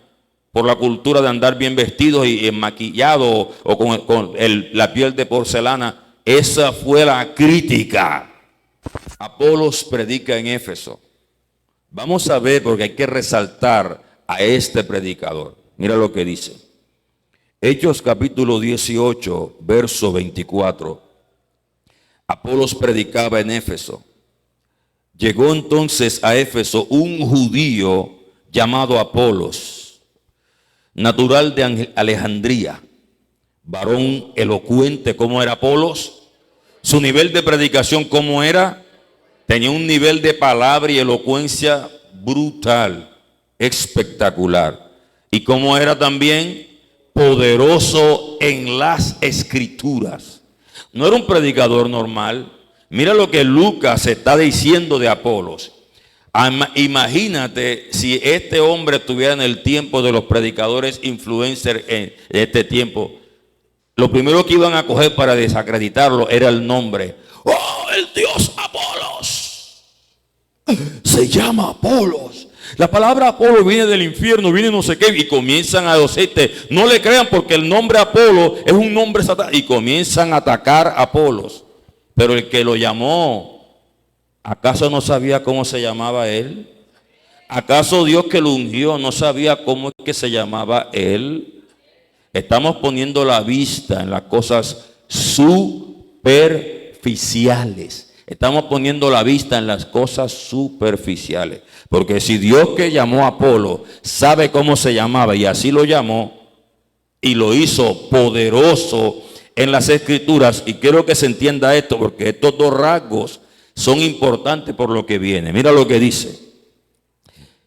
por la cultura de andar bien vestidos y maquillados, o con la piel de porcelana. Esa fue la crítica. Apolos predica en Éfeso. Vamos a ver, porque hay que resaltar a este predicador. Mira lo que dice. Hechos capítulo 18, verso 24. Apolos predicaba en Éfeso. Llegó entonces a Éfeso un judío llamado Apolos, natural de Alejandría, varón elocuente. ¿Cómo era Apolos? Su nivel de predicación, ¿cómo era? Tenía un nivel de palabra y elocuencia brutal, espectacular. Y cómo era también poderoso en las Escrituras. No era un predicador normal. Mira lo que Lucas está diciendo de Apolos. Imagínate si este hombre estuviera en el tiempo de los predicadores influencers en este tiempo. Lo primero que iban a coger para desacreditarlo era el nombre. ¡Oh, el dios Apolos! Se llama Apolos. La palabra Apolo viene del infierno, viene no sé qué, y comienzan a decirte, no le crean porque el nombre Apolo es un nombre satánico, y comienzan a atacar a Apolos. Pero el que lo llamó, ¿acaso no sabía cómo se llamaba él? ¿Acaso Dios que lo ungió no sabía cómo es que se llamaba él? Estamos poniendo la vista en las cosas superficiales. Estamos poniendo la vista en las cosas superficiales. Porque si Dios que llamó a Apolo sabe cómo se llamaba y así lo llamó y lo hizo poderoso en las Escrituras, y quiero que se entienda esto porque estos dos rasgos son importantes por lo que viene. Mira lo que dice.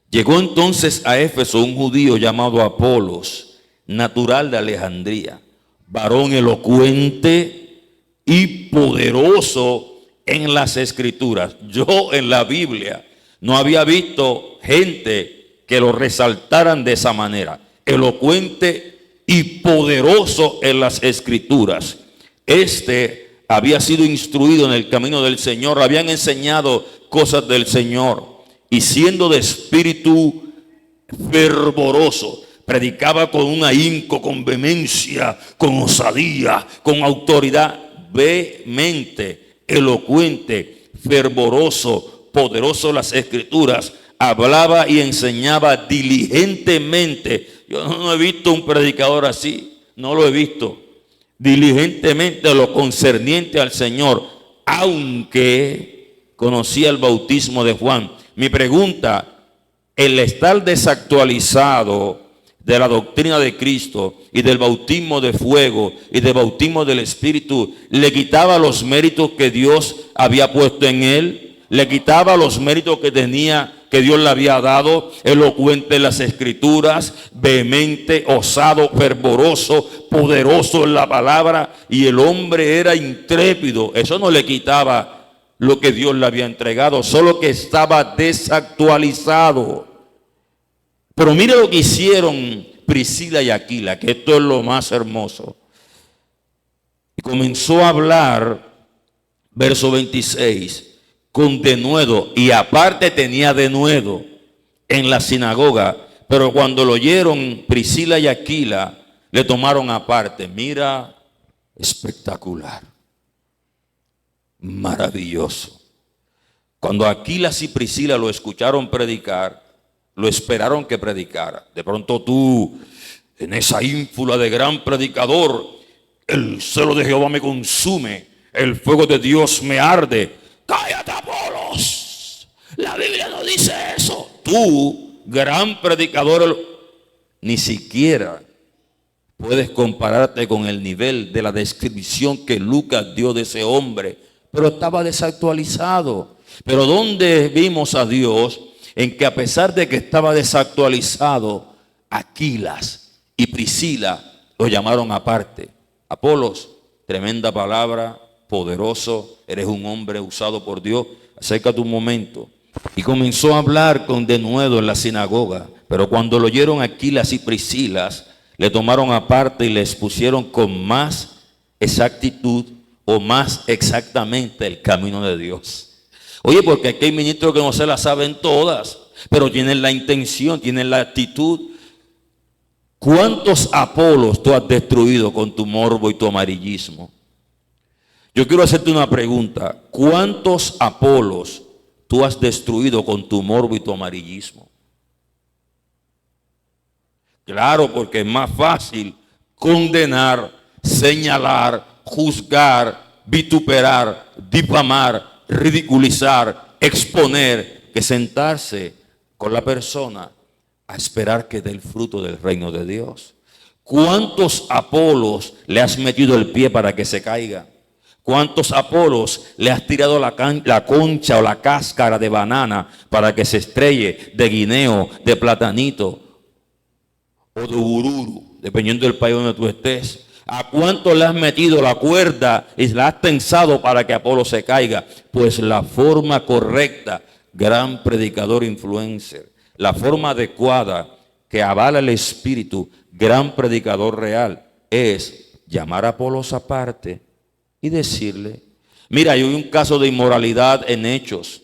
Llegó entonces a Éfeso un judío llamado Apolos, natural de Alejandría, varón elocuente y poderoso en las Escrituras. Yo en la Biblia no había visto gente que lo resaltaran de esa manera. Elocuente y poderoso en las Escrituras. Este había sido instruido en el camino del Señor, habían enseñado cosas del Señor, y siendo de espíritu fervoroso, predicaba con un ahínco, con vehemencia, con osadía, con autoridad, vehemente, elocuente, fervoroso, poderoso en las Escrituras. Hablaba y enseñaba diligentemente. Yo no he visto un predicador así, no lo he visto. Diligentemente lo concerniente al Señor, aunque conocía el bautismo de Juan. Mi pregunta, el estar desactualizado de la doctrina de Cristo y del bautismo de fuego y del bautismo del Espíritu, le quitaba los méritos que Dios había puesto en él, le quitaba los méritos que tenía, que Dios le había dado, elocuente en las Escrituras, vehemente, osado, fervoroso, poderoso en la palabra, y el hombre era intrépido. Eso no le quitaba lo que Dios le había entregado, solo que estaba desactualizado. Pero mire lo que hicieron Priscila y Aquila, que esto es lo más hermoso. Y comenzó a hablar, verso 26, con denuedo, y aparte tenía denuedo en la sinagoga. Pero cuando lo oyeron Priscila y Aquila, le tomaron aparte. Mira, espectacular, maravilloso. Cuando Aquilas y Priscila lo escucharon predicar, lo esperaron que predicara. De pronto tú, en esa ínfula de gran predicador, el celo de Jehová me consume, el fuego de Dios me arde. Cállate, Apolos, la Biblia no dice eso. Tú, gran predicador, ni siquiera puedes compararte con el nivel de la descripción que Lucas dio de ese hombre, pero estaba desactualizado. Pero ¿dónde vimos a Dios? En que a pesar de que estaba desactualizado, Aquilas y Priscila lo llamaron aparte. Apolos, tremenda palabra, poderoso, eres un hombre usado por Dios, acércate un momento. Y comenzó a hablar con denuedo en la sinagoga, pero cuando lo oyeron Aquilas y Priscila, le tomaron aparte y le expusieron con más exactitud o más exactamente el camino de Dios. Oye, porque aquí hay ministros que no se la saben todas, pero tienen la intención, tienen la actitud. ¿Cuántos Apolos tú has destruido con tu morbo y tu amarillismo? Yo quiero hacerte una pregunta. ¿Cuántos Apolos tú has destruido con tu morbo y tu amarillismo? Claro, porque es más fácil condenar, señalar, juzgar, vituperar, difamar, ridiculizar, exponer, que sentarse con la persona a esperar que dé el fruto del reino de Dios. ¿Cuántos Apolos le has metido el pie para que se caiga? ¿Cuántos Apolos le has tirado la concha o la cáscara de banana para que se estrelle, de guineo, de platanito o de ururu, dependiendo del país donde tú estés? ¿A cuánto le has metido la cuerda y la has tensado para que Apolo se caiga? Pues la forma correcta, gran predicador influencer, la forma adecuada que avala el espíritu, gran predicador real, es llamar a Apolos aparte y decirle, mira, hay un caso de inmoralidad en Hechos.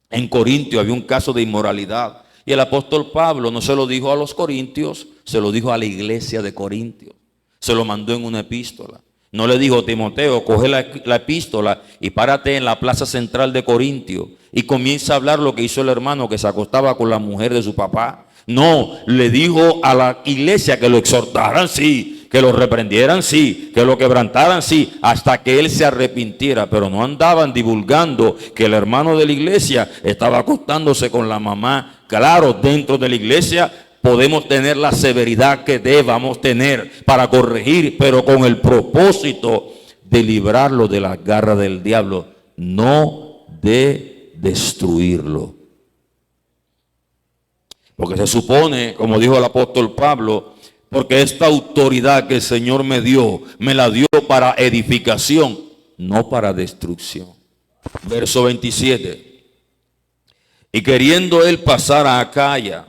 En Corintio había un caso de inmoralidad. Y el apóstol Pablo no se lo dijo a los corintios, se lo dijo a la iglesia de Corintios. Se lo mandó en una epístola. No le dijo, Timoteo, coge la epístola y párate en la plaza central de Corintio y comienza a hablar lo que hizo el hermano que se acostaba con la mujer de su papá. No, le dijo a la iglesia que lo exhortaran, sí, que lo reprendieran, sí, que lo quebrantaran, sí, hasta que él se arrepintiera. Pero no andaban divulgando que el hermano de la iglesia estaba acostándose con la mamá. Claro, dentro de la iglesia podemos tener la severidad que debamos tener para corregir, pero con el propósito de librarlo de las garras del diablo, no de destruirlo. Porque se supone, como dijo el apóstol Pablo, porque esta autoridad que el Señor me dio, me la dio para edificación, no para destrucción. Verso 27. Y queriendo él pasar a Acaya,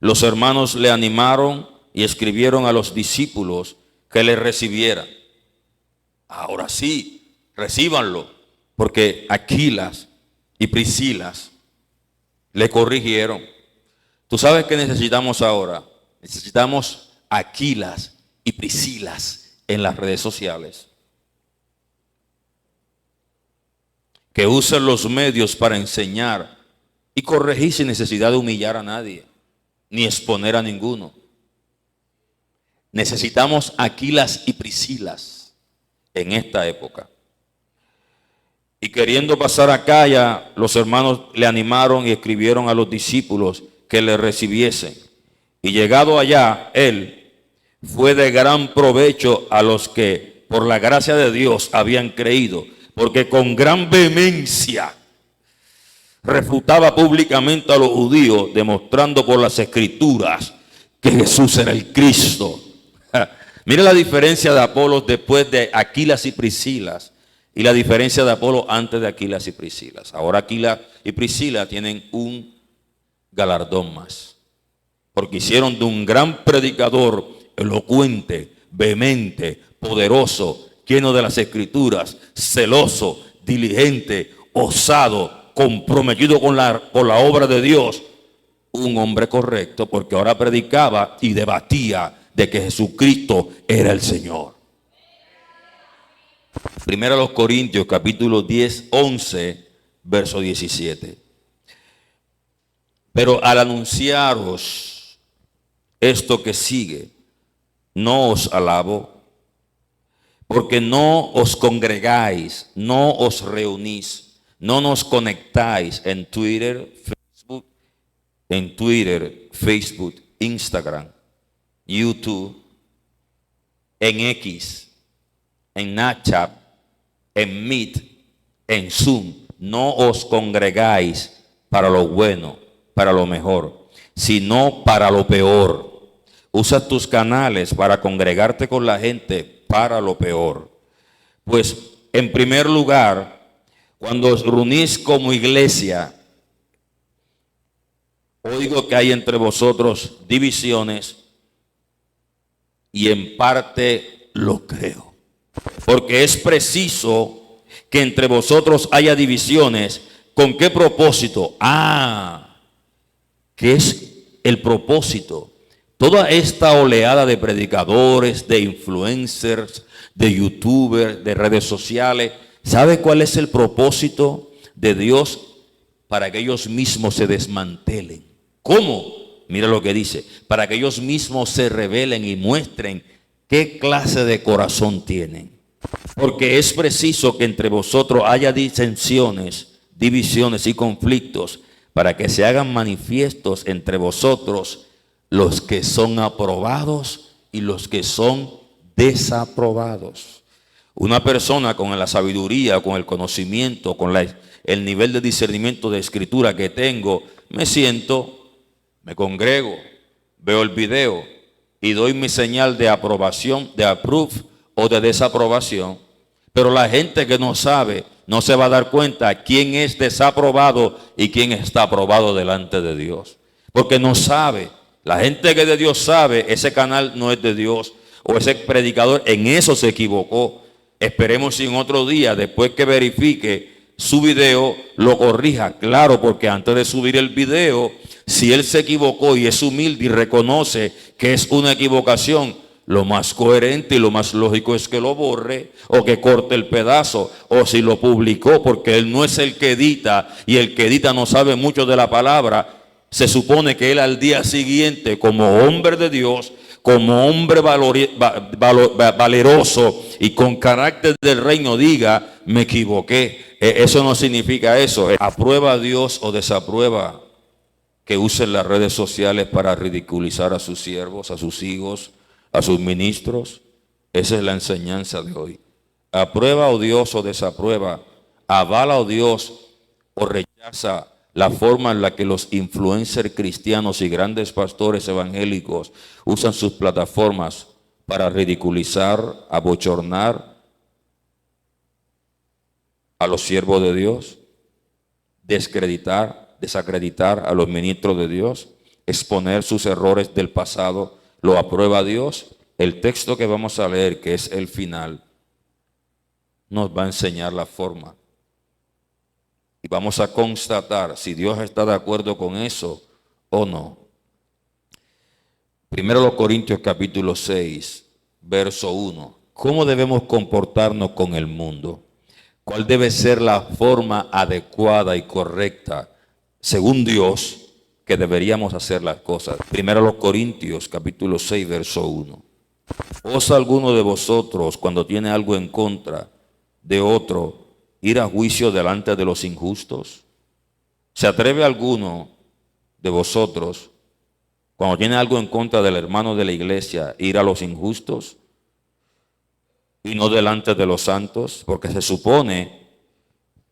los hermanos le animaron y escribieron a los discípulos que le recibieran. Ahora sí, recíbanlo, porque Aquilas y Priscilas le corrigieron. ¿Tú sabes qué necesitamos ahora? Necesitamos Aquilas y Priscilas en las redes sociales, que usen los medios para enseñar y corregir sin necesidad de humillar a nadie ni exponer a ninguno. Necesitamos Aquilas y Priscilas en esta época. Y queriendo pasar a Acaya, los hermanos le animaron y escribieron a los discípulos que le recibiesen. Y llegado allá, él fue de gran provecho a los que por la gracia de Dios habían creído, porque con gran vehemencia refutaba públicamente a los judíos, demostrando por las escrituras que Jesús era el Cristo. Mire la diferencia de Apolos después de Aquilas y Priscilas y la diferencia de Apolo antes de Aquilas y Priscilas. Ahora Aquilas y Priscila tienen un galardón más, porque hicieron de un gran predicador elocuente, vehemente, poderoso, lleno de las escrituras, celoso, diligente, osado, comprometido con la obra de Dios, un hombre correcto, porque ahora predicaba y debatía de que Jesucristo era el Señor. Primero a los Corintios, capítulo 10, 11, verso 17. Pero al anunciaros esto que sigue, no os alabo, porque no os congregáis, no os reunís, no nos conectáis en Twitter, Facebook, Instagram, YouTube, en X, en Snapchat, en Meet, en Zoom. No os congregáis para lo bueno, para lo mejor, sino para lo peor. Usa tus canales para congregarte con la gente para lo peor. Pues en primer lugar, cuando os reunís como iglesia, oigo que hay entre vosotros divisiones, y en parte lo creo. Porque es preciso que entre vosotros haya divisiones. ¿Con qué propósito? ¿Qué es el propósito? Toda esta oleada de predicadores, de influencers, de youtubers, de redes sociales, ¿sabe cuál es el propósito de Dios? Para que ellos mismos se desmantelen. ¿Cómo? Mira lo que dice, para que ellos mismos se rebelen y muestren qué clase de corazón tienen. Porque es preciso que entre vosotros haya disensiones, divisiones y conflictos, para que se hagan manifiestos entre vosotros los que son aprobados y los que son desaprobados. Una persona con la sabiduría, con el conocimiento, con el nivel de discernimiento de escritura que tengo, me siento, me congrego, veo el video y doy mi señal de aprobación, de approve o de desaprobación. Pero la gente que no sabe, no se va a dar cuenta quién es desaprobado y quién está aprobado delante de Dios. Porque no sabe. La gente que de Dios sabe, ese canal no es de Dios, o ese predicador en eso se equivocó. Esperemos si en otro día, después que verifique su video, lo corrija. Claro, porque antes de subir el video, si él se equivocó y es humilde y reconoce que es una equivocación, lo más coherente y lo más lógico es que lo borre o que corte el pedazo, o si lo publicó, porque él no es el que edita, y el que edita no sabe mucho de la palabra. Se supone que él al día siguiente, como hombre de Dios, como hombre valeroso y con carácter del reino, diga, me equivoqué. Eso no significa eso. ¿Aprueba a Dios o desaprueba que usen las redes sociales para ridiculizar a sus siervos, a sus hijos, a sus ministros? Esa es la enseñanza de hoy. ¿Aprueba o Dios o desaprueba? ¿Avala o Dios o rechaza la forma en la que los influencers cristianos y grandes pastores evangélicos usan sus plataformas para ridiculizar, abochornar a los siervos de Dios, desacreditar a los ministros de Dios, exponer sus errores del pasado? ¿Lo aprueba Dios? El texto que vamos a leer, que es el final, nos va a enseñar la forma. Y vamos a constatar si Dios está de acuerdo con eso o no. Primero los Corintios capítulo 6, verso 1. ¿Cómo debemos comportarnos con el mundo? ¿Cuál debe ser la forma adecuada y correcta, según Dios, que deberíamos hacer las cosas? Primero los Corintios capítulo 6, verso 1. ¿Osa alguno de vosotros, cuando tiene algo en contra de otro, ir a juicio delante de los injustos? ¿Se atreve alguno de vosotros, cuando tiene algo en contra del hermano de la iglesia, ir a los injustos y no delante de los santos? Porque se supone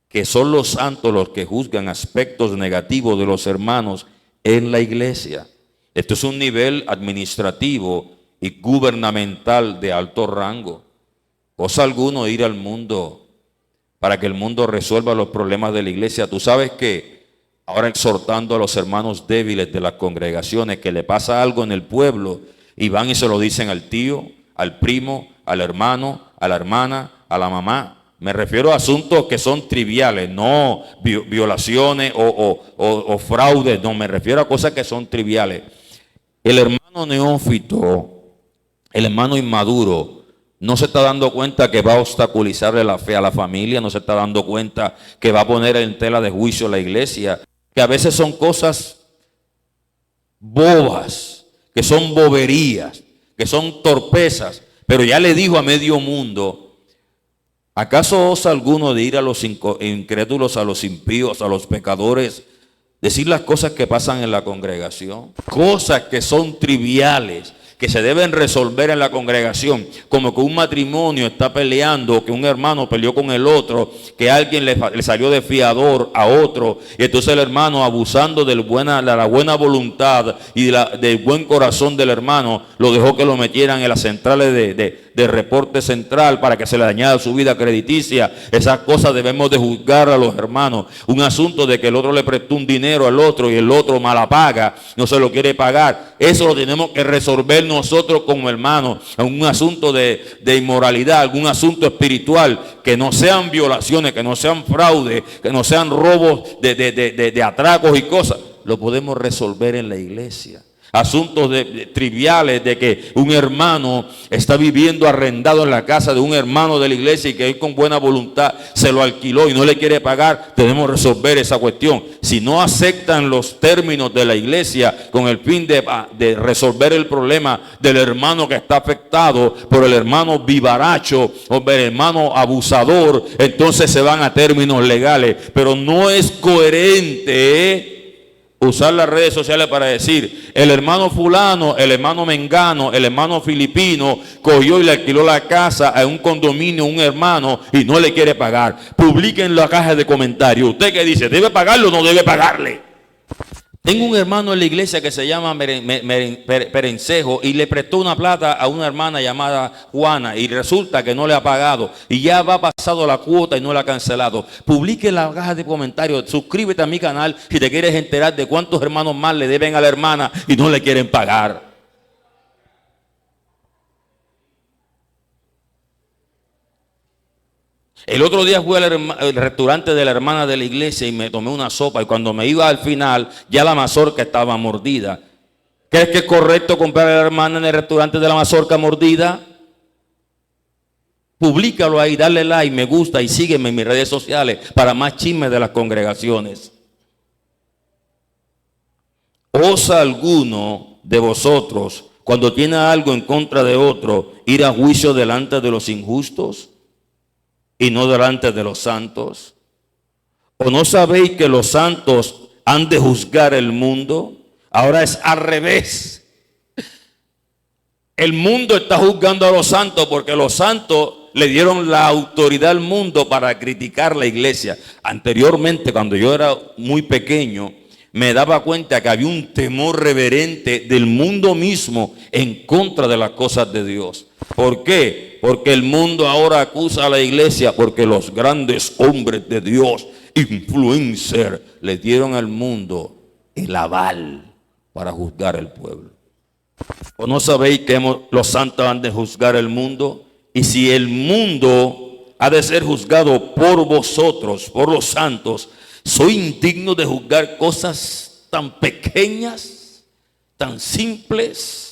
que son los santos los que juzgan aspectos negativos de los hermanos en la iglesia. Esto es un nivel administrativo y gubernamental de alto rango. ¿Osa alguno ir al mundo para que el mundo resuelva los problemas de la iglesia? Tú sabes que ahora exhortando a los hermanos débiles de las congregaciones que le pasa algo en el pueblo y van y se lo dicen al tío, al primo, al hermano, a la hermana, a la mamá. Me refiero a asuntos que son triviales, no violaciones o fraudes, no, me refiero a cosas que son triviales. El hermano neófito, el hermano inmaduro, no se está dando cuenta que va a obstaculizarle la fe a la familia, no se está dando cuenta que va a poner en tela de juicio la iglesia, que a veces son cosas bobas, que son boberías, que son torpezas, pero ya le dijo a medio mundo: ¿acaso osa alguno de ir a los incrédulos, a los impíos, a los pecadores, decir las cosas que pasan en la congregación? Cosas que son triviales, que se deben resolver en la congregación, como que un matrimonio está peleando, que un hermano peleó con el otro, que alguien le salió de fiador a otro, y entonces el hermano, abusando de la buena voluntad y del buen corazón del hermano, lo dejó que lo metieran en las centrales de reporte central para que se le dañara su vida crediticia. Esas cosas debemos de juzgar a los hermanos. Un asunto de que el otro le prestó un dinero al otro y el otro mala paga, no se lo quiere pagar, eso lo tenemos que resolver nosotros como hermanos. Un asunto de inmoralidad, algún asunto espiritual, que no sean violaciones, que no sean fraudes, que no sean robos de atracos y cosas, lo podemos resolver en la iglesia. Asuntos triviales de que un hermano está viviendo arrendado en la casa de un hermano de la iglesia y que él con buena voluntad se lo alquiló y no le quiere pagar, tenemos que resolver esa cuestión. Si no aceptan los términos de la iglesia con el fin de resolver el problema del hermano que está afectado por el hermano vivaracho o el hermano abusador, entonces se van a términos legales. Pero no es coherente usar las redes sociales para decir: el hermano fulano, el hermano mengano, el hermano filipino cogió y le alquiló la casa a un condominio, un hermano, y no le quiere pagar. Publiquen en la caja de comentarios. ¿Usted qué dice? ¿Debe pagarlo o no debe pagarle? Tengo un hermano en la iglesia que se llama Perencejo y le prestó una plata a una hermana llamada Juana y resulta que no le ha pagado y ya va pasado la cuota y no la ha cancelado. Publique en la caja de comentarios, suscríbete a mi canal si te quieres enterar de cuántos hermanos más le deben a la hermana y no le quieren pagar. El otro día fui al restaurante de la hermana de la iglesia y me tomé una sopa y cuando me iba al final ya la mazorca estaba mordida. ¿Crees que es correcto comprar a la hermana en el restaurante de la mazorca mordida? Publícalo ahí, dale like, me gusta y sígueme en mis redes sociales para más chismes de las congregaciones. ¿Osa alguno de vosotros, cuando tiene algo en contra de otro, ir a juicio delante de los injustos y no delante de los santos? ¿O no sabéis que los santos han de juzgar el mundo? Ahora es al revés. El mundo está juzgando a los santos porque los santos le dieron la autoridad al mundo para criticar la iglesia. Anteriormente, cuando yo era muy pequeño, me daba cuenta que había un temor reverente del mundo mismo en contra de las cosas de Dios. ¿Por qué? Porque el mundo ahora acusa a la iglesia porque los grandes hombres de Dios, influencers, le dieron al mundo el aval para juzgar al pueblo. ¿O no sabéis que los santos han de juzgar el mundo? Y si el mundo ha de ser juzgado por vosotros, por los santos, ¿soy indigno de juzgar cosas tan pequeñas, tan simples?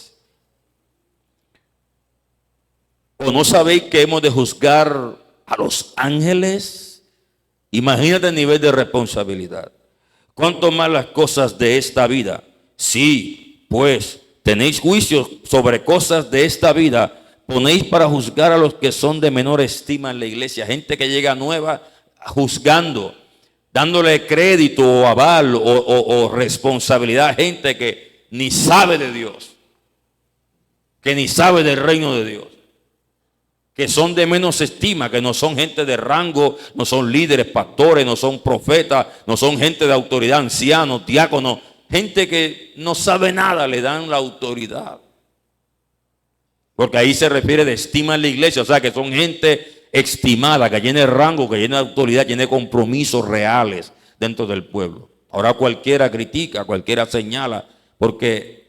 ¿O no sabéis que hemos de juzgar a los ángeles? Imagínate el nivel de responsabilidad. ¿Cuánto más las cosas de esta vida? Sí, pues tenéis juicios sobre cosas de esta vida. Ponéis para juzgar a los que son de menor estima en la iglesia. Gente que llega nueva, juzgando, dándole crédito o aval o responsabilidad a gente que ni sabe de Dios, que ni sabe del reino de Dios, que son de menos estima, que no son gente de rango, no son líderes, pastores, no son profetas, no son gente de autoridad, ancianos, diáconos, gente que no sabe nada, le dan la autoridad. Porque ahí se refiere de estima en la iglesia, o sea que son gente estimada, que tiene rango, que tiene autoridad, tiene compromisos reales dentro del pueblo. Ahora cualquiera critica, cualquiera señala, porque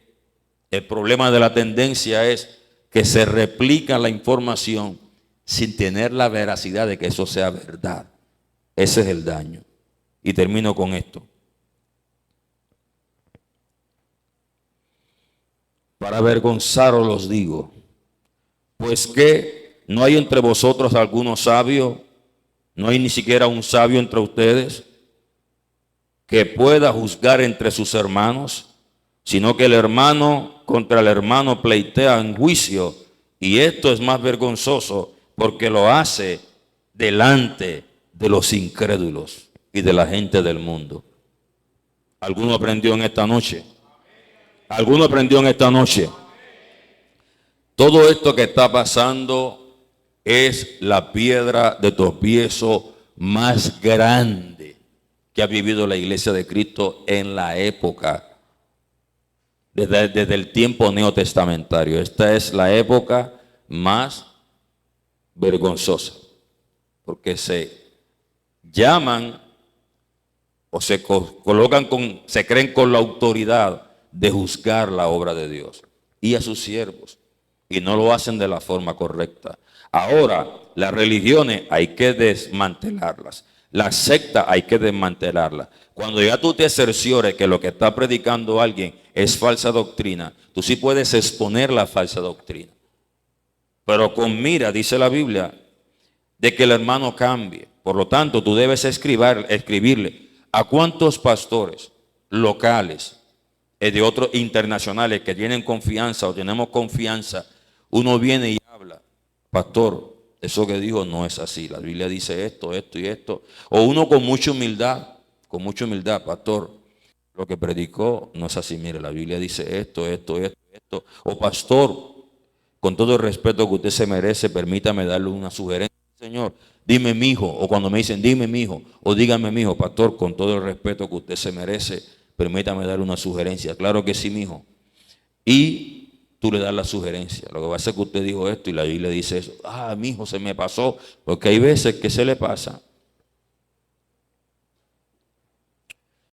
el problema de la tendencia es que se replica la información sin tener la veracidad de que eso sea verdad. Ese es el daño. Y termino con esto. Para avergonzaros los digo, pues que no hay entre vosotros algunos sabios, no hay ni siquiera un sabio entre ustedes que pueda juzgar entre sus hermanos, sino que el hermano contra el hermano pleitea en juicio, y esto es más vergonzoso porque lo hace delante de los incrédulos y de la gente del mundo. ¿Alguno aprendió en esta noche? ¿Alguno aprendió en esta noche? Todo esto que está pasando es la piedra de tropiezo más grande que ha vivido la iglesia de Cristo en la época, desde el tiempo neotestamentario. Esta es la época más vergonzosa, porque se llaman o se colocan se creen con la autoridad de juzgar la obra de Dios y a sus siervos, y no lo hacen de la forma correcta. Ahora, las religiones hay que desmantelarlas, las sectas hay que desmantelarlas. Cuando ya tú te cerciores que lo que está predicando alguien es falsa doctrina, tú sí puedes exponer la falsa doctrina, pero con mira, dice la Biblia, de que el hermano cambie. Por lo tanto, tú debes escribirle a cuántos pastores locales, de otros internacionales que tienen confianza o tenemos confianza, uno viene y habla, pastor, eso que dijo no es así, la Biblia dice esto, esto y esto. O uno con mucha humildad, pastor, lo que predicó no es así, mire, la Biblia dice esto, esto, esto, esto. O pastor, con todo el respeto que usted se merece, permítame darle una sugerencia, Señor, dime mi hijo, o cuando me dicen dime mi hijo, o dígame mi hijo, pastor, con todo el respeto que usted se merece, permítame darle una sugerencia. Claro que sí, mi hijo. Y tú le das la sugerencia. Lo que pasa es que usted dijo esto y la Biblia dice eso. Ah, mi hijo, se me pasó. Porque hay veces que se le pasa.